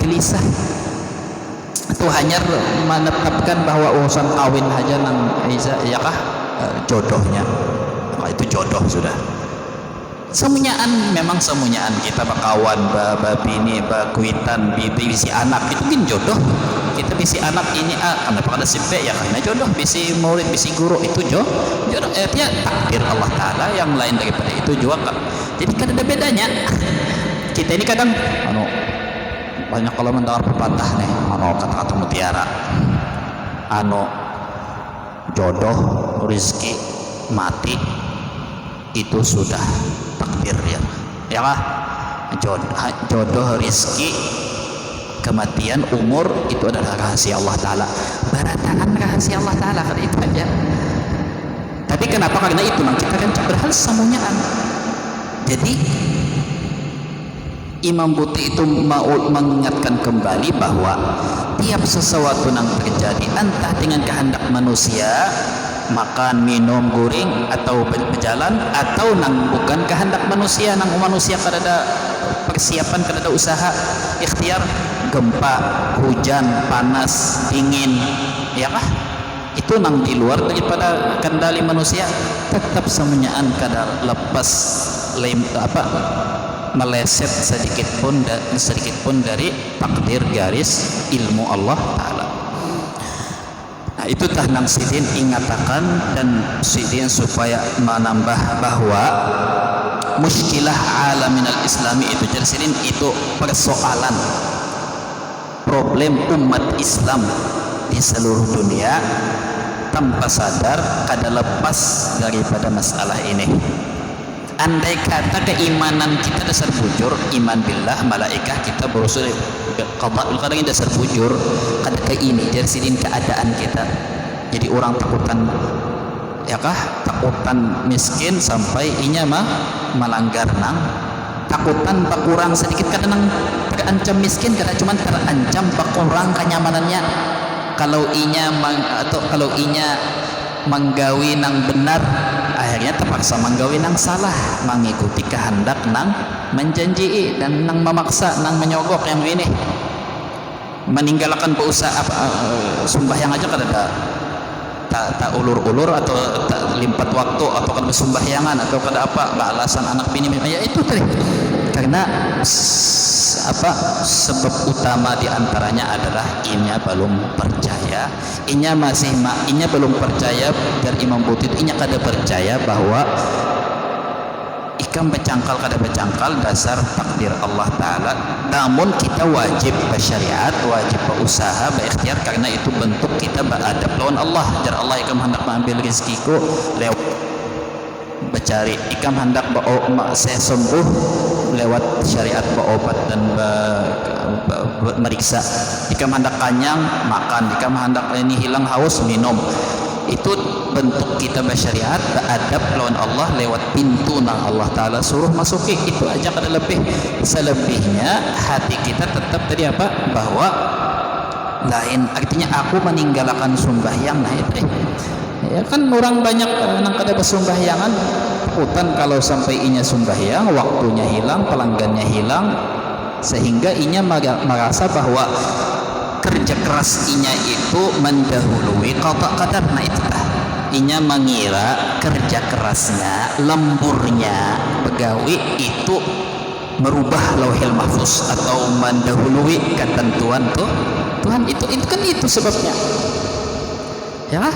gelisah atau hanya menetapkan bahwa urusan kawin aja nang ya kah jodohnya, itu jodoh sudah. Semunyaan, memang semunyaan kita bakawan bini bakuitan bibi bisi anak itu kan jodoh. Kita bisi anak ini kenapa ada simpe ya karena jodoh, bisi murid bisi guru itu jodoh ya takdir Allah Ta'ala, yang lain daripada itu juga. Jadi kan ada bedanya. Kita ini kadang banyak kalau mendengar pepatah nih kata-kata mutiara jodoh rezeki mati itu sudah takdir ya kah? Jodoh rezeki kematian umur itu adalah rahasia Allah Ta'ala, barataan rahasia Allah Ta'ala kan itu aja. Tapi kenapa? Karena itu nang kita kan berhal semuanyaan. Jadi Imam Bukhari itu mau mengingatkan kembali bahwa tiap sesuatu yang terjadi entah dengan kehendak manusia, makan, minum, guring atau berjalan, atau nang bukan kehendak manusia, nang manusia kada ada persiapan, kada ada usaha ikhtiar, gempa, hujan, panas, dingin ya kah? Itu nang di luar daripada kendali manusia, tetap semuanyaan kada lepas meleset sedikit pun dari takdir garis ilmu Allah Ta'ala. Nah itu nang sidin ingatakan dan sidin supaya menambah bahwa muskilah alaminal islami itu jadi sidin itu persoalan problem umat Islam di seluruh dunia tanpa sadar kada lepas daripada masalah ini. Andai kata keimanan kita dasar bujur, iman billah, malaikah kita berusul qada qadar dasar bujur, kada ke ini jadi sidin keadaan kita jadi orang takutan ya kah, takutan miskin sampai inya mah melanggar nang takutan bakurang sedikit kadang terancam miskin karena cuma terancam bakurang kenyamanannya kalau inya atau kalau inya menggawi nang benar akhirnya terpaksa menggawi nang salah mengikuti kehendak nang menjanji dan nang memaksa nang menyogok yang ini meninggalkan berusaha sembahyang aja kada tak ulur-ulur atau tak limpat waktu atau kada bersembahyangan atau kada apa alasan anak bini ya itu tadi karena apa sebab utama diantaranya adalah inya belum percaya inya belum percaya biar Imam Buti itu inya kada percaya bahwa ikam bercangkal kada bercangkal dasar takdir Allah Ta'ala namun kita wajib bersyariat wajib berusaha berikhtiar karena itu bentuk kita beradab lawan Allah jar Allah ikam hendak mengambil rezekiku lewat bercari ikam hendak saya sembuh lewat syariat berobat dan meriksa ikam hendak kanyang makan ikam hendak ini hilang haus minum itu bentuk kita bersyariat beradab lawan Allah lewat pintu nang Allah Ta'ala suruh masuki itu aja kada lebih selebihnya hati kita tetap tadi apa bahwa lain artinya aku meninggalkan sembahyang nah itu ya kan orang banyak nang kada bersembahyangan takutan kalau sampai inya sembahyang waktunya hilang pelanggannya hilang sehingga inya merasa bahwa kerja keras inya itu mendahului qada qadar nah itu inya mengira kerja kerasnya lemburnya begawi itu merubah lauhil mahfuz atau mendahului ketentuan tuh Tuhan itu kan itu sebabnya ya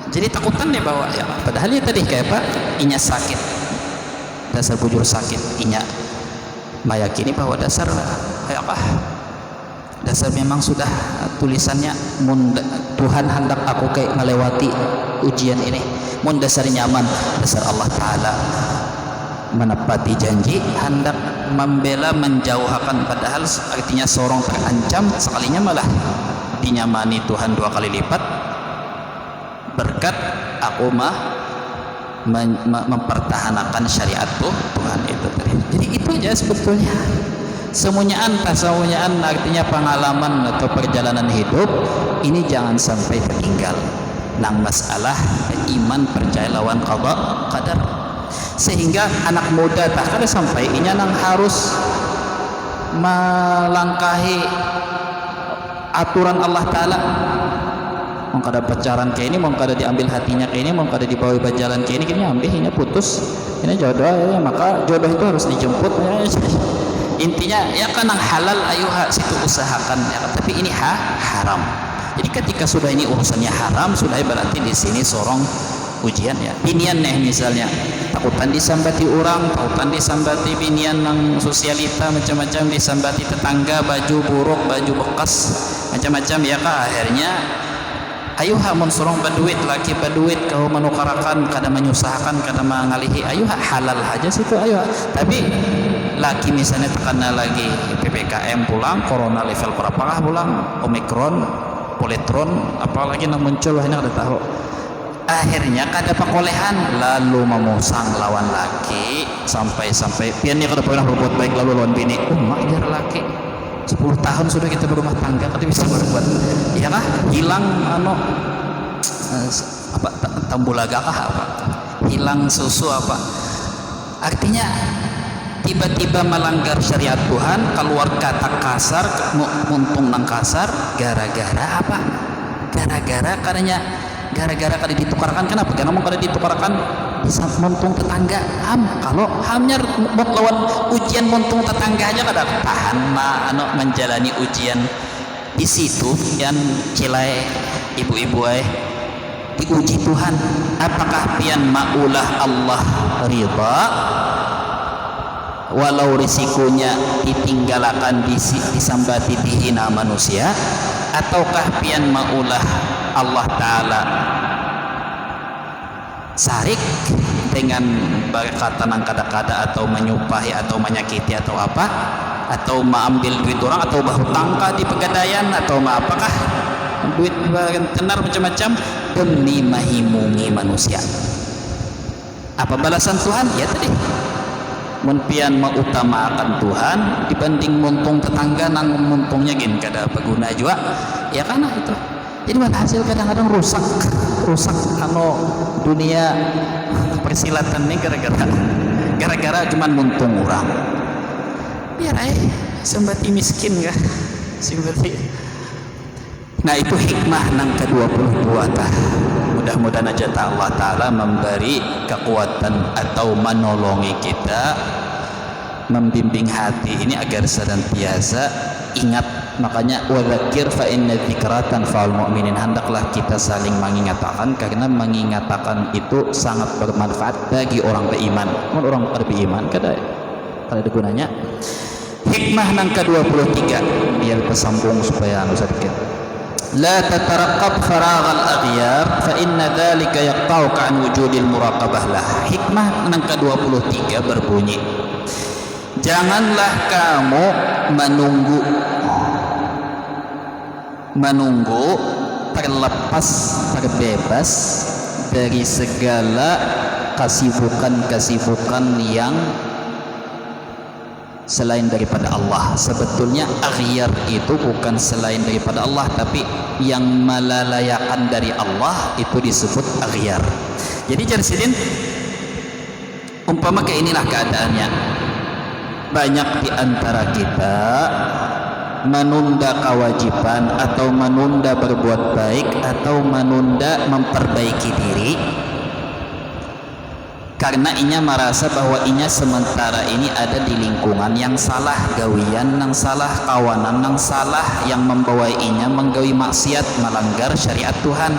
jadi takutan dia bawa ya padahal ya tadi kayak apa inya sakit dasar bujur sakit inya meyakini bahwa dasar kayak apa dasar memang sudah tulisannya Tuhan hendak aku kayak melewati ujian ini mun dasar nyaman dasar Allah Ta'ala menepati janji hendak membela menjauhkan padahal artinya seorang terancam sekalinya malah dinyamani Tuhan 2 kali lipat berkat aku mempertahankan syariat Tuhan itu tadi jadi itu aja sebetulnya semuanyaan artinya pengalaman atau perjalanan hidup ini jangan sampai tertinggal nang masalah iman percaya lawan qada qadar sehingga anak muda tak kada sampai inya nang harus melangkahi aturan Allah Ta'ala mau kada pacaran kayak ini mau kada diambil hatinya kayak ini mau kada dibawa berjalan kayak ini ambil ini putus ini jodoh ya maka jodoh itu harus dijemput ya. Intinya ya kan yang halal ayo situ usahakan ya tapi ini haram jadi ketika sudah ini urusannya haram sudah berarti di sini seorang ujian ya binian nih misalnya takutan disambati orang takutan disambati binian nang sosialita macam-macam disambati tetangga baju buruk baju bekas macam-macam ya kah akhirnya ayo mun sorong berduit laki berduit kau menukarakan kada menyusahkan kada mengalihi ayo halal aja situ ayo tapi laki misalnya terkena lagi PPKM pulang corona level berapa lah pulang omikron poletron apalagi yang muncul ini kada tahu akhirnya kada pakolehan lalu memusang lawan laki sampai pian dia kada pernah berbuat baik lalu lawan bini mak dia laki 10 tahun sudah kita berumah tangga kada bisa berbuat iya kah hilang apa tambulaga kah apa hilang susu apa artinya tiba-tiba melanggar syariat Tuhan keluar kata kasar muntung nang kasar gara-gara apa gara-gara kada ditukarkan kenapa karena mau kada ditukarkan bisa muntung tetangga kalau hamnya lawan ujian muntung tetangga aja kada tahan menjalani ujian di situ yang cilai ibu-ibu diuji Tuhan apakah pian maulah Allah ridha walau risikonya ditinggalkan disambati dihina manusia ataukah pian maulah Allah Ta'ala sarik dengan berkata nang kada-kada atau menyupahi atau menyakiti atau apa atau mengambil duit orang atau bahu tangka di pegadaian atau apakah duit tenar macam-macam demi mahimungi manusia. Apa balasan Tuhan? Ya tadi, mun pian mengutamakan Tuhan dibanding muntung tetangga, nang muntungnya gin kada berguna juga ya karena itu. Jadi hasil kadang-kadang rusak dunia persilatan ini gara-gara cuman muntung orang. Biar sembati miskin kah? Sembati. Nah itu hikmah nang ke-22 tah. Mudah-mudahan aja Allah Ta'ala memberi kekuatan atau menolongi kita, membimbing hati ini agar senantiasa ingat. Makanya wadzakir fa inna dzikra tanfa'ul mu'minin, hendaklah kita saling mengingatkan karena mengingatkan itu sangat bermanfaat bagi orang beriman. Orang beriman kada ada gunanya. Hikmah nang ke-23 biar pesambung supaya sedikit. La tataraqqab faragh al-aghyar fa inna dzalika yaqta'uka an wujudil muraqabah lah. Hikmah nang ke-23 berbunyi, janganlah kamu menunggu terbebas dari segala kesibukan yang selain daripada Allah. Sebetulnya aghyar itu bukan selain daripada Allah, tapi yang melalayakan dari Allah itu disebut aghyar. Jadi jarsidin umpama kayak inilah keadaannya, banyak di antara kita menunda kewajiban atau menunda berbuat baik atau menunda memperbaiki diri karena inya merasa bahwa inya sementara ini ada di lingkungan yang salah, gawian yang salah, kawanan yang salah yang membawa inya menggawi maksiat, melanggar syariat Tuhan.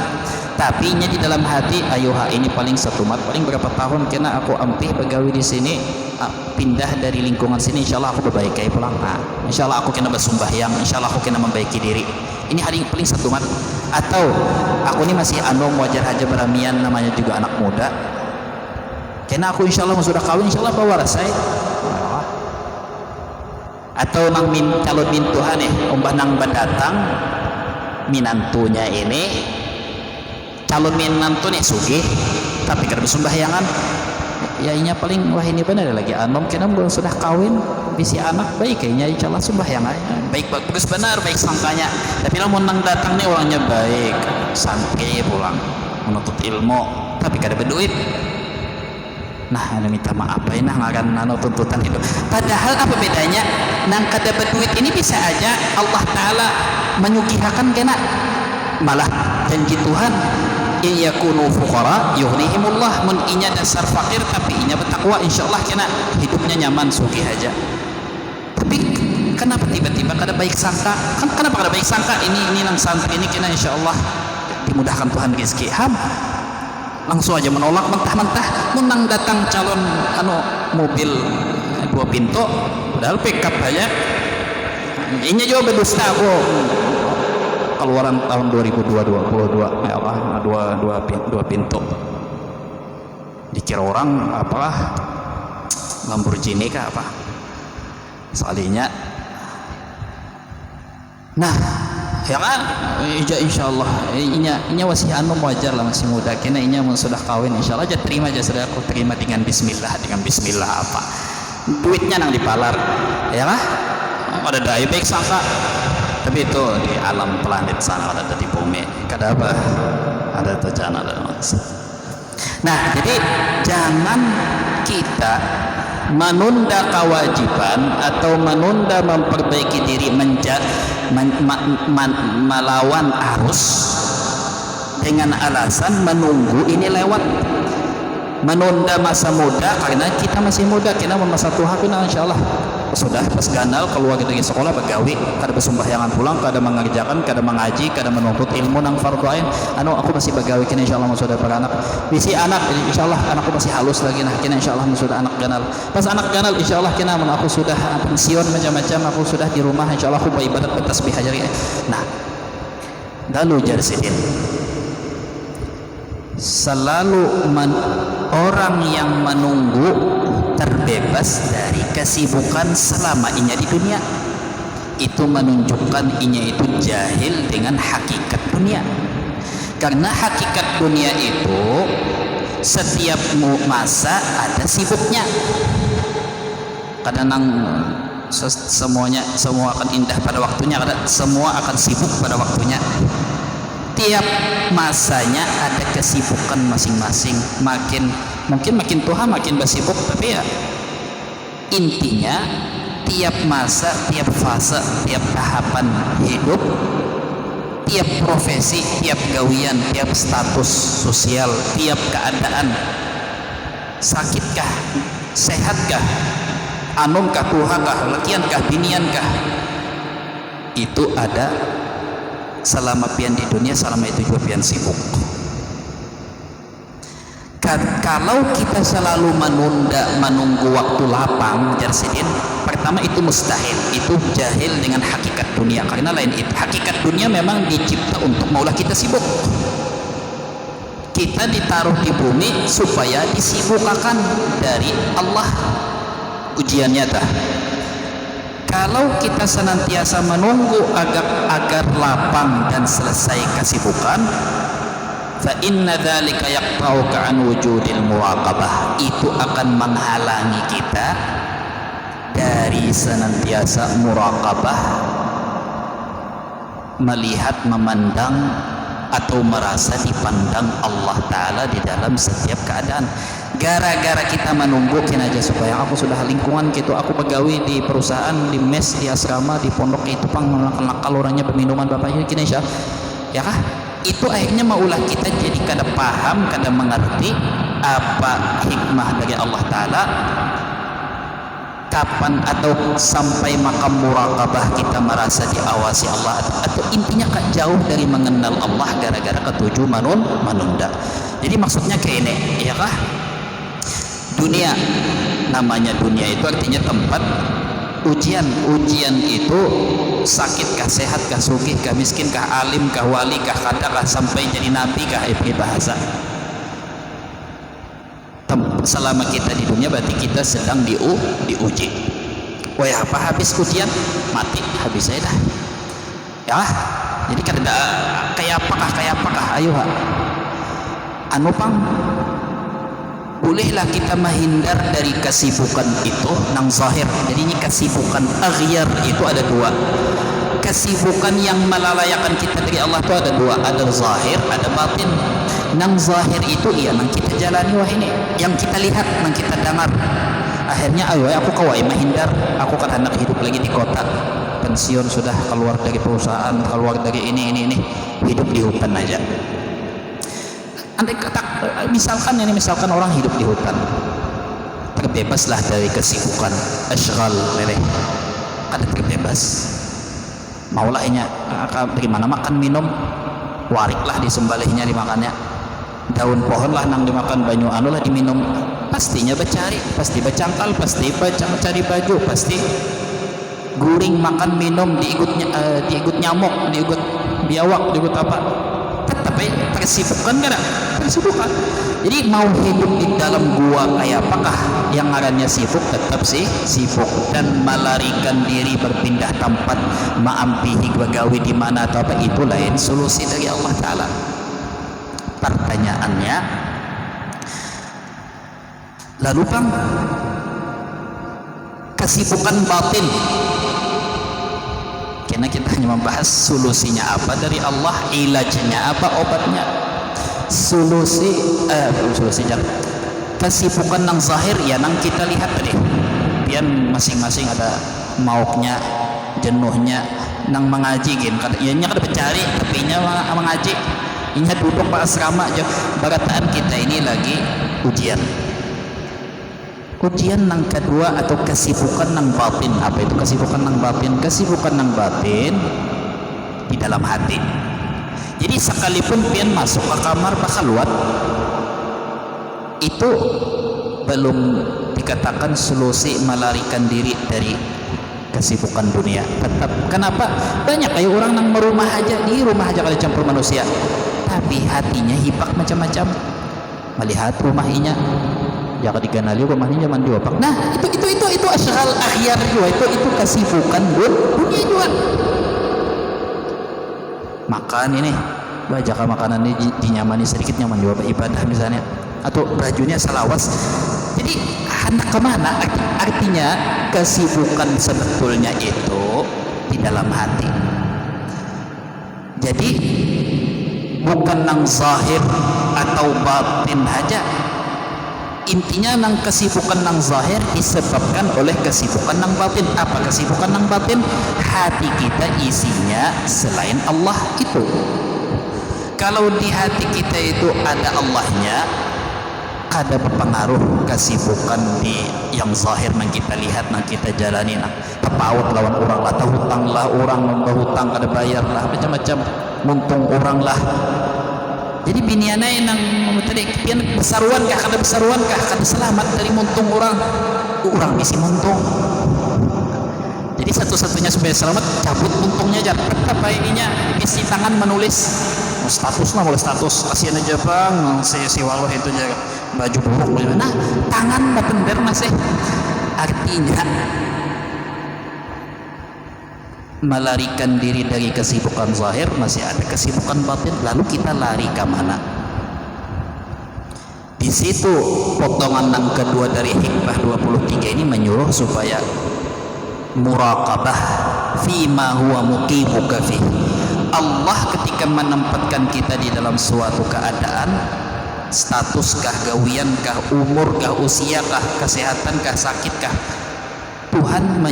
Tapi inya di dalam hati, ayoha ini paling setumat, paling berapa tahun kena aku ampih begawi di sini, pindah dari lingkungan sini, insyaallah aku berbaiki pulang. Insyaallah aku kena bersumbahyang, insyaallah aku kena membaiki diri. Ini hari paling setumat. Atau aku ini masih wajar aja beramian, namanya juga anak muda. Kena aku insyaallah sudah kawin, insyaallah bawa rasai. Atau nang calon mintuhan umpah nang mendatang minantunya ini, calon minantu nih sugih tapi kada bersembahyangan, ya inya paling wah ini benar lagi kena belum sudah kawin bisi anak baik kayaknya insyaallah sembahyang baik bagus benar baik sangkanya. Tapi lamun nang datang nih orangnya baik santri pulang menuntut ilmu tapi kada berduit. Nah, anda minta maaf nah ngaran tuntutan itu. Padahal apa bedanya? Nang kada berduit ini bisa aja Allah Ta'ala menyugihakan kena. Malah janji Tuhan, in yakunu fuqara yughnihimullah, mun inya dasar fakir tapi inya bertakwa insyaallah kena hidupnya nyaman sugih aja. Tapi kenapa tiba-tiba kada baik sangka? Kenapa kada baik sangka? Ini nang santri ini kena insyaallah dimudahkan Tuhan rezeki. Langsung aja menolak mentah-mentah. Menang datang calon mobil 2 pintu padahal pickup aja, ini juga berdusta aku keluaran tahun 2022 ya apa 2 pintu dikira orang apalah Lamborghini kah apa soalnya. Nah ya kan insyaallah inya masih wajar lah, masih muda kena inya sudah kawin insyaallah aja terima aja, sudah aku terima dengan bismillah apa duitnya nang dipalar ya kah ada daya baik sangka. Tapi itu di alam planet sana ada di bumi kada apa ada terjana ada maksud. Nah jadi jangan kita menunda kewajiban atau menunda memperbaiki diri melawan arus dengan alasan menunggu ini lewat, menunda masa muda karena kita masih muda, kita masa tua kena insyaallah sudah pas ganal keluar dari sekolah begawi kada bersembahyangan pulang, kada mengerjakan, kada mengaji, kada menuntut ilmu nang fardhu ain. Aku masih begawi kena insyaallah sudah beranak bisi anak insyaallah anakku masih halus lagi nah kena insyaallah sudah anak ganal, pas anak ganal insyaallah kena aku sudah pensiun macam-macam, aku sudah di rumah insyaallah aku beribadat bertasbih aja. Nah lalu jarsidin selalu orang yang menunggu terbebas dari kesibukan selama inya di dunia. itu menunjukkan inya itu jahil dengan hakikat dunia. Karena hakikat dunia itu setiap masa ada sibuknya. Kadang semua akan indah pada waktunya, kadang semua akan sibuk pada waktunya. Tiap masanya ada kesibukan masing-masing. Mungkin makin tua makin bersibuk, tapi ya intinya tiap masa, tiap fase, tiap tahapan hidup, tiap profesi, tiap gawian, tiap status sosial, tiap keadaan, sakitkah, sehatkah, anumkah, tuhakah, lekiankah, biniankah, itu ada selama pian di dunia, selama itu juga pian sibuk. Kalau kita selalu menunggu waktu lapang, Jarsidin, pertama itu mustahil, itu jahil dengan hakikat dunia. Karena lain itu, hakikat dunia memang dicipta untuk maulah kita sibuk. Kita ditaruh di bumi supaya disibukkan dari Allah, ujian nyata. Kalau kita senantiasa menunggu agar lapang dan selesai kesibukan, fa inna dzalika yaqta'uka an wujudil muraqabah, itu akan menghalangi kita dari senantiasa muraqabah, melihat, memandang atau merasa dipandang Allah Ta'ala di dalam setiap keadaan. Gara-gara kita menunggu aja supaya aku sudah lingkungan gitu, aku pegawai di perusahaan, di mes, di asrama, di pondok itu pang nakal orangnya peminuman bapaknya kini ya kah? Itu akhirnya maulah kita jadi kada paham, kada mengerti apa hikmah dari Allah Ta'ala, kapan atau sampai makam muraqabah kita merasa diawasi Allah, atau intinya jauh dari mengenal Allah gara-gara ketujuh menunda. Jadi maksudnya kayak ini, ya kah? Dunia, namanya dunia itu artinya tempat ujian. Ujian itu sakitkah, sehatkah, sugihkah, miskinkah, alimkah, walikah, kadakah, sampai jadi nabi kah, bahasa. Selama kita di dunia berarti kita sedang diuji. Wah, apa habis ujian mati, habis saya dah. Ya, jadi kada kayak apakah, ayo ha. Anu pang, bolehlah kita menghindar dari kesibukan itu nang zahir. Jadi ini kesibukan aghyar itu ada dua. Kesibukan yang melalayakan kita dari Allah itu ada dua, ada zahir, ada batin. Nang zahir itu iya nang kita jalani wah ini, yang kita lihat, nang kita dengar. Akhirnya ayo aku kawai menghindar, aku kan hendak hidup lagi di kota, pensiun sudah, keluar dari perusahaan, keluar dari ini, hidup di hutan aja. Andai kata misalkan orang hidup di hutan, terbebaslah dari kesibukan, ashghal leleh, ada terbebas. Maulah inya dari mana makan minum, wariklah disembelihnya dimakannya, daun pohon lah nang dimakan, banyu anu lah diminum, pastinya bercari, pasti bercangkal, pasti cari baju, pasti guring, makan minum, diikut nyamuk, diikut biawak, diikut apa, tetapi tersibukkan kada? Tersibukkan. Jadi mau hidup di dalam gua kayak apakah, yang ngarannya sibuk tetap sibuk, dan melarikan diri berpindah tempat, maampihi begawi di mana atau apa, itu lain solusi dari Allah Ta'ala. Pertanyaannya, lalu Kang, kesibukan batin, karena kita hanya membahas solusinya apa dari Allah, ilajnya apa, obatnya. Kesibukan nang zahir ya nang kita lihat tadi, pian masing-masing ada mauknya, jenuhnya, nang mengaji gin, ianya kada bercari, tapi nya mengaji, inya duduk pak asrama aja. Barataan kita ini lagi ujian nang kedua, atau kesibukan nang batin. Apa itu kesibukan nang batin? Kesibukan nang batin di dalam hati. Jadi sekalipun pian masuk ke kamar keluar, itu belum dikatakan solusi melarikan diri dari kesibukan dunia. Tetap, kenapa? Banyak kayak orang nang merumah aja, di rumah aja kalau campur manusia, tapi hatinya hibak macam-macam. Melihat rumahnya ya dikenali rumahnya zaman diopak. Nah itu asyhal akhyar juga, itu kesibukan dunia juga. Makan ini baca makanan ini dinyamani sedikit, nyaman juga ibadah misalnya, atau bajunya salawas. Jadi anak kemana? Artinya kesibukan sebetulnya itu di dalam hati. Jadi bukan nang zahir atau batin aja. Intinya nang kesibukan nang zahir disebabkan oleh kesibukan nang batin. Apa kesibukan nang batin? Hati kita isinya selain Allah itu. Kalau di hati kita itu ada Allahnya, ada berpengaruh kesibukan di yang zahir nang kita lihat, nang kita jalani, nang terpaut lawan orang lah, hutang lah orang, hutang kada bayar lah, macam-macam, muntung orang lah. Jadi biniana nang tadi pian besaruan kah, kada besaruan kah, kada selamat dari muntung orang misi muntung. Jadi satu-satunya supaya selamat cabut untungnya aja. Apa ininya isi tangan menulis status lah, boleh status kasihan aja bang si walau itu aja baju buruk. Nah tangan bener masih artinya melarikan diri dari kesibukan zahir, masih ada kesibukan batin. Lalu kita lari ke mana? Di situ potongan yang kedua dari hikmah 23 ini menyuruh supaya muraqabah fima huwa muqimuka fi. Allah ketika menempatkan kita di dalam suatu keadaan, status kah, gawian kah, umur kah, usia kah, kesehatan kah, sakit kah, Tuhan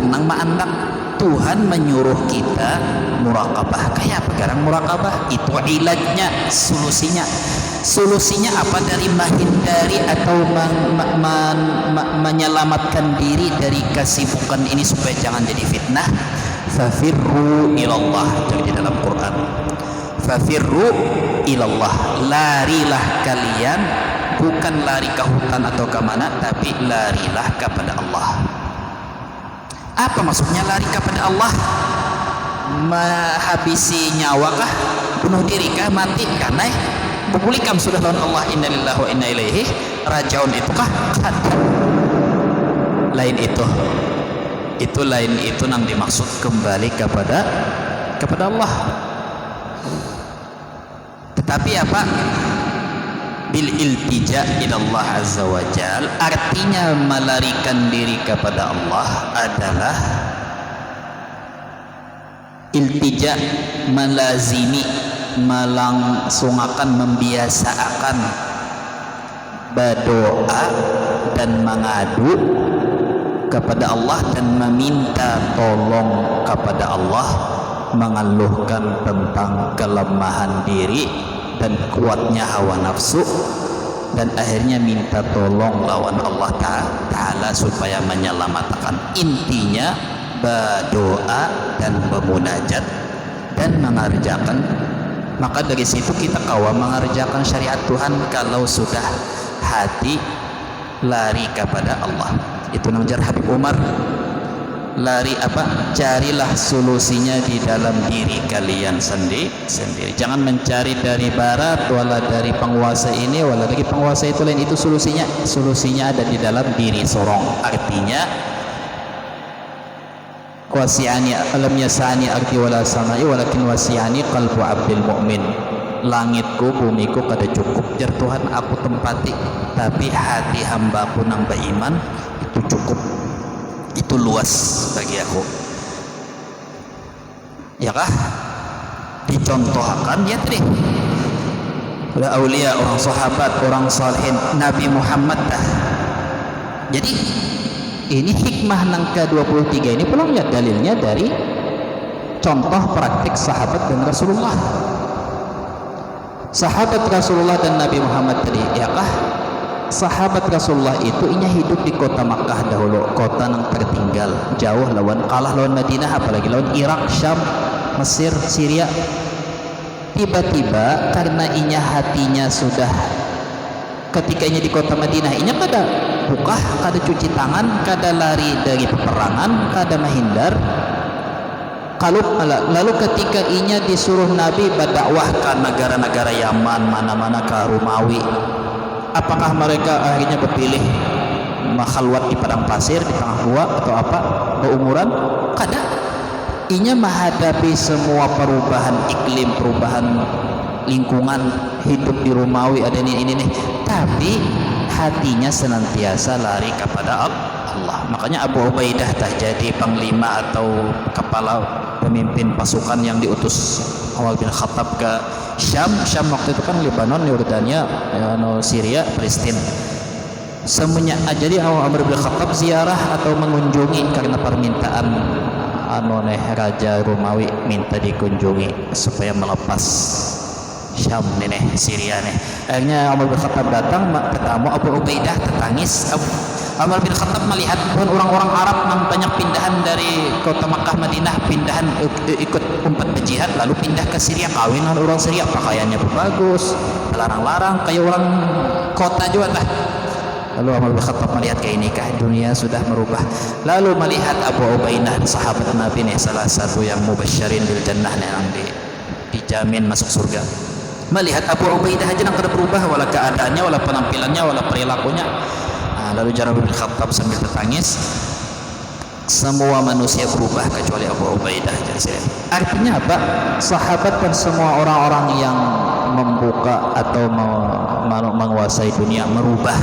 nang maandak, Tuhan menyuruh kita muraqabah. Kayak apa sekarang muraqabah? Itu ilajnya, solusinya apa? Dari menghindari atau menyelamatkan diri dari kesibukan ini supaya jangan jadi fitnah. Fafirru ilallah, jadi di dalam Quran, fafirru ilallah, larilah kalian, bukan lari ke hutan atau ke mana, tapi larilah kepada Allah. Apa maksudnya lari kepada Allah? Menghabisi nyawa kah? Bunuh diri kah? Mati kah? Naik bubulikam sudah lawan Allah, inna lillahi wa inna ilaihi rajiun. Itu kah? Lain itu lain itu nang dimaksud kembali kepada Allah. Tetapi apa? Bil iltija ilallah azza wa jal, artinya melarikan diri kepada Allah adalah iltija, melazimi, melangsungakan, membiasakan berdoa dan mengadu kepada Allah dan meminta tolong kepada Allah, mengeluhkan tentang kelemahan diri dan kuatnya hawa nafsu, dan akhirnya minta tolong lawan Allah Ta'ala supaya menyelamatkan. Intinya berdoa dan bermunajat dan mengerjakan. Maka dari situ kita kawa mengerjakan syariat Tuhan kalau sudah hati lari kepada Allah. Itu namanya Habib Umar, lari apa? Carilah solusinya di dalam diri kalian sendiri. Jangan mencari dari barat, wala dari penguasa ini, wala dari penguasa itu lain. Itu solusinya ada di dalam diri sorong. Artinya wasi'ani alam yasani arti wala samai walakin wasi'ani qalbu abdil mu'min. Langitku, bumiku kada cukup jar Tuhan aku tempati, tapi hati hambaku nang beriman itu cukup, itu luas bagi aku. Ya kah? Dicontohkan ya tadi udah aulia, orang sahabat, orang salihin, Nabi Muhammad dah. Jadi ini hikmah nang ke-23 ini pulang ya dalilnya dari contoh praktik sahabat dan Rasulullah. Sahabat Rasulullah dan Nabi Muhammad tadi, ya kah? Sahabat Rasulullah itu inya hidup di kota Makkah dahulu, kota yang tertinggal, jauh kalah lawan Madinah, apalagi lawan Irak, Syam, Mesir, Syria. Tiba-tiba karena inya hatinya sudah ketika inya di kota Madinah, inya kada buka, kada cuci tangan, kada lari dari peperangan, kada menghindar. Lalu ketika inya disuruh Nabi berdakwah ke negara-negara Yaman, mana-mana ke Romawi, Apakah mereka akhirnya berpilih makhalwat di padang pasir di tengah gua atau apa, berumuran? Kada. Inya menghadapi semua perubahan iklim, perubahan lingkungan hidup di Romawi, ada ini nih, tapi hatinya senantiasa lari kepada Allah. Makanya Abu Ubaidah tak jadi panglima atau kepala pemimpin pasukan yang diutus Umar bin Khattab ke Syam waktu itu kan Lebanon, Yordania, Syria, Palestina. Semuanya jadi Umar bin Khattab ziarah atau mengunjungi karena permintaan Raja Romawi minta dikunjungi supaya melepas Syam nih, Syria nih. Akhirnya Umar bin Khattab datang ketemu Abu Ubaidah, tertangis. Umar bin Khattab melihat orang-orang Arab yang banyak pindahan dari kota Makkah Madinah, pindahan ikut umpat berjihad, lalu pindah ke Syria, kawin dengan orang Syria, pakaiannya bagus, larang-larang kayak orang kota juga lah. Lalu Umar bin Khattab melihat kayak ini, kah dunia sudah merubah. Lalu melihat Abu Ubaidah, sahabat Nabi nih, salah satu yang mubasysyirin bil jannah nih, yang dijamin masuk surga. Melihat Abu Ubaidah aja yang kada berubah, wala keadaannya, wala penampilannya, wala perilakunya. Lalu Umar bin Khattab sambil bertangis, semua manusia berubah kecuali Abu Ubaidah. Artinya apa? Sahabat dan semua orang-orang yang membuka atau menguasai dunia merubah,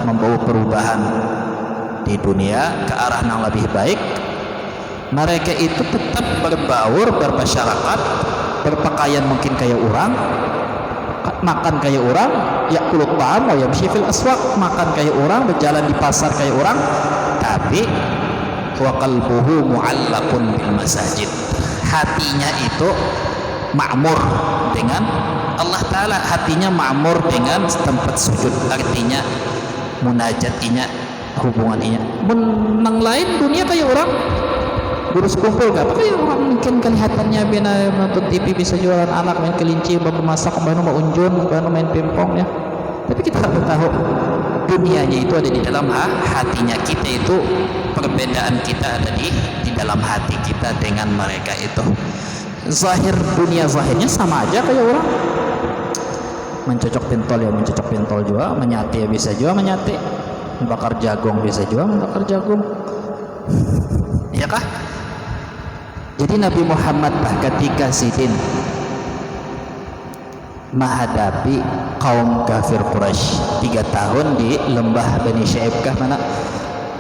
membawa perubahan di dunia ke arah yang lebih baik. Mereka itu tetap berbaur, bermasyarakat, berpakaian mungkin kayak orang, makan kayak orang, yakulut ta'am wa yamshi fil aswaq, makan kayak orang, berjalan di pasar kayak orang, tapi wa qalbuhu mu'allaqun bil masajid, hatinya itu makmur dengan Allah Ta'ala, hatinya makmur dengan tempat sujud, artinya munajatinya, hubungannya. Menang lain dunia kayak orang gurus kumpul gak? Kayak orang mungkin kelihatannya bina nonton TV bisa jualan anak, main kelinci, memasak, main unjun, main pingpong ya. Tapi kita tak tahu dunianya itu ada di dalam hatinya kita, itu perbedaan kita ada di dalam hati kita dengan mereka itu. Zahir dunia zahirnya sama aja kayak orang. Mencocok pentol ya mencocok pentol juga, menyate ya bisa juga menyate, bakar jagung bisa juga bakar jagung. Ya kah? Jadi Nabi Muhammad ketika sidin menghadapi kaum kafir Quraisy 3 tahun di lembah Bani Syaibkah, mana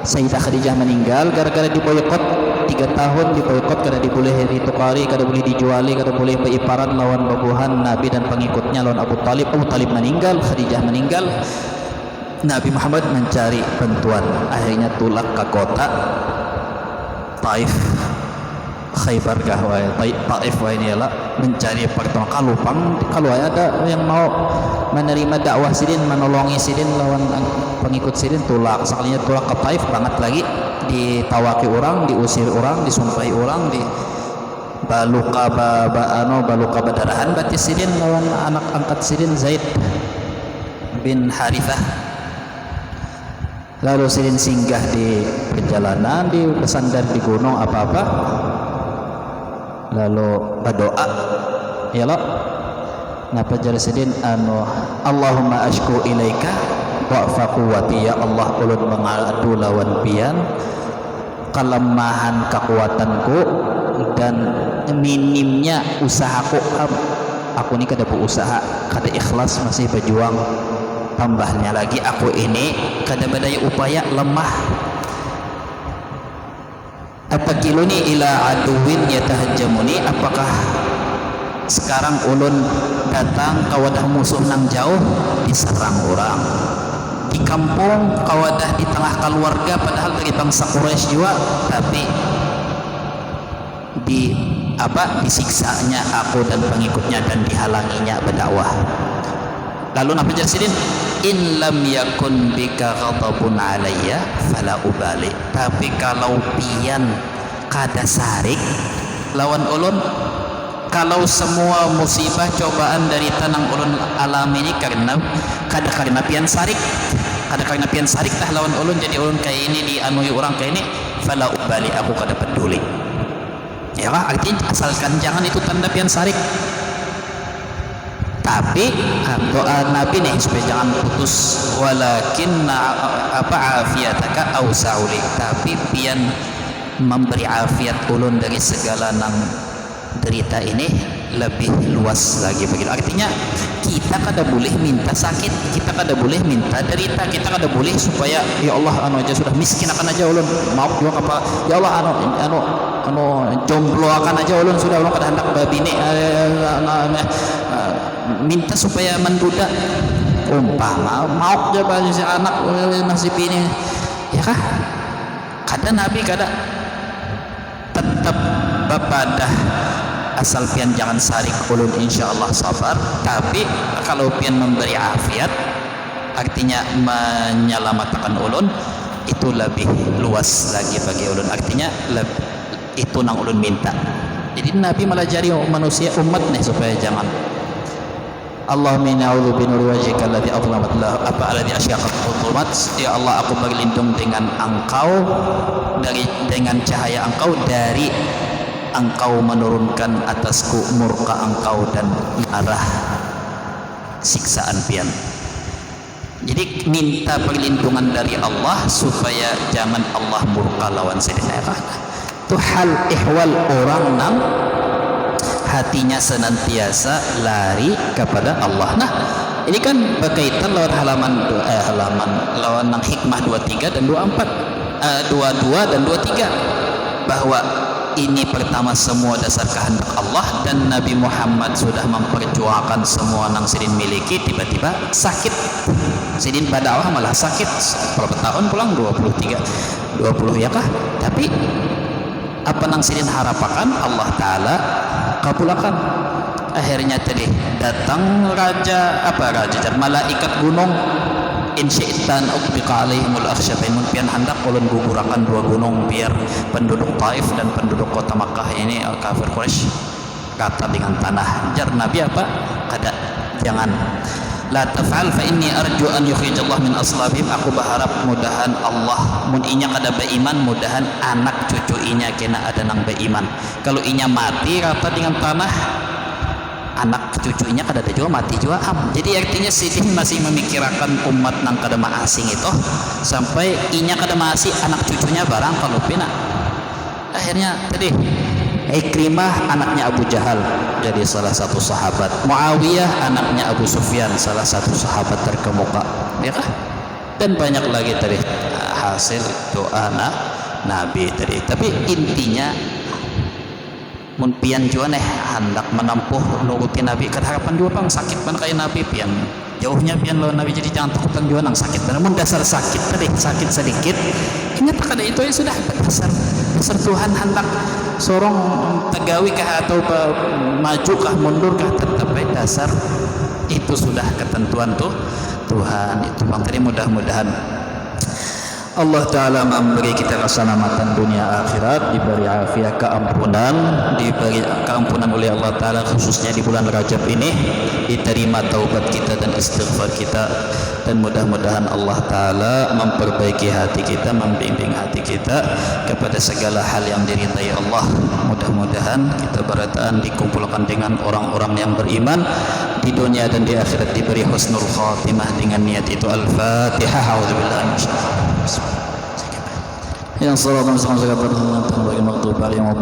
Sayyidah Khadijah meninggal gara-gara diboykot. 3 tahun diboykot, kada boleh ditukari, kada boleh dijuali, kada boleh beriparan lawan babuhan Nabi dan pengikutnya lawan Abu Talib. Abu Talib meninggal, Khadijah meninggal. Nabi Muhammad mencari bantuan, akhirnya tulak ke kota Taif, Khaybar kahwai Taif wa ini lah, mencari pertolongan. Kalau ada yang mau menerima dakwah sidin, menolongi sidin lawan pengikut sidin, tulak. Sekalinya tulak ke Taif banget lagi, ditawaki orang, diusir orang, disumpahi orang, di baluka badarahan batis sidin lawan anak angkat sidin Zaid bin Harithah. Lalu sidin singgah di perjalanan, di bersandar di gunung apa-apa, lalu berdoa ya lo napa jari sidin Allahumma ashku ilaika wa'fa quwwati, ya Allah ulun mengadu lawan pian kelemahan kekuatanku dan minimnya usahaku. Aku ini kada berusaha, kada ikhlas, masih berjuang. Tambahnya lagi aku ini kada badai upaya, lemah. Atakiluni ila aduwin yatahajjamuni, apakah sekarang ulun datang kawadah musuh nang jauh diserang orang, di kampung kawadah di tengah keluarga padahal dari bangsa Quraisy juga, tapi disiksanya aku dan pengikutnya dan dihalanginya berdakwah. Lalu Nabi Jasidin, in lam yakun bika ghadabun alayya fala ubali, tapi kalau pian kada sarik lawan ulun, kalau semua musibah cobaan dari tanang ulun alami ini karena pian sarik, karena pian sarik tah lawan ulun, jadi ulun kayak ini dianui orang kayak ini, fala ubali, aku kada peduli. Ya kah? Artinya asalkan jangan itu tanda pian sarik. Tapi Nabi, doa Nabi nih supaya jangan putus. Walakin afiyataka ausa'uli, tapi pian memberi afiat ulun dari segala nang derita ini lebih luas lagi begitu. Artinya kita kada boleh minta sakit, kita kada boleh minta derita, kita kada boleh supaya ya Allah anu aja sudah miskin akan aja ulun mau juga apa ya Allah anu jomblo akan aja ulun sudah ulun kada hendak babine minta supaya menduda umpama mau coba si anak nasib ini ya kah kada Nabi kada tetap bapadah asal pian jangan sarik ulun insyaallah sabar, tapi kalau pian memberi afiat artinya menyelamatkan ulun itu lebih luas lagi bagi ulun, artinya itu nang ulun minta. Jadi Nabi melajari manusia umat nih supaya jangan Allahumma inni a'udzu binuri wajhika alladzi adlamat alladzi asyaqat dhulumat, ya Allah aku berlindung dengan Engkau dengan cahaya Engkau dari Engkau menurunkan atasku murka Engkau dan arah siksaan pian. Jadi minta perlindungan dari Allah supaya jangan Allah murka lawan sedaya. Itu hal ihwal orang nang hatinya senantiasa lari kepada Allah. Nah, ini kan berkaitan lawan halaman lawan nang hikmah 23 dan 24, 22 dan 23 bahwa ini pertama semua dasar kehendak Allah dan Nabi Muhammad sudah memperjuangkan semua nang sidin miliki, tiba-tiba sakit. Sidin pada awal malah sakit berapa tahun pulang 20 ya kah? Tapi apa nang sidin harapakan Allah Ta'ala kabulakan. Akhirnya tadi datang raja malaikat gunung, in syi'tan uqbiqa alaihimul akhsyabain, pian hendak ulun gugurakan dua gunung biar penduduk Taif dan penduduk kota Makkah ini kafir Quraisy rata dengan tanah. Jar Nabi apa? Kada, jangan. La taf'al fa inni arju an yukhrijallah min aslabihim, aku berharap mudahan Allah mun inya kada beriman, mudahan anak cucu inya kena ada nang beriman. Kalau inya mati rata dengan tanah, anak cucunya kada ada juga mati juga Jadi artinya sidin masih memikirkan umat nang kada asing itu sampai inya kada asing anak cucunya barang kalau pina. Akhirnya tadi Ikrimah anaknya Abu Jahal jadi salah satu sahabat, Muawiyah anaknya Abu Sufyan salah satu sahabat terkemuka, ya kah? Dan banyak lagi tadi hasil doa Nabi tadi. Tapi intinya mun pian juga nih hendak menempuh nuruti Nabi, harapan juga bang sakit ban kayak Nabi pian jauhnya pian lawan Nabi, jadi jangan takutan juga nang sakit. Namun dasar sakit tadi sakit sedikit ingat kada itu ya sudah dasar Tuhan hendak sorong tegawi kah atau maju kah mundur kah, tetap dasar itu sudah ketentuan tuh Tuhan itu bang. Tadi mudah-mudahan Allah Ta'ala memberi kita keselamatan dunia akhirat, diberi afiat keampunan, diberi keampunan oleh Allah Ta'ala khususnya di bulan Rajab ini, diterima taubat kita dan istighfar kita, dan mudah-mudahan Allah Ta'ala memperbaiki hati kita, membimbing hati kita kepada segala hal yang diridai Allah. Mudah-mudahan kita berataan dikumpulkan dengan orang-orang yang beriman di dunia dan di akhirat, diberi husnul khatimah dengan niat itu. Al-Fatihah. A'udzubillahi minasyaitonir rajim. Yang salat dan salam bagi makhluk yang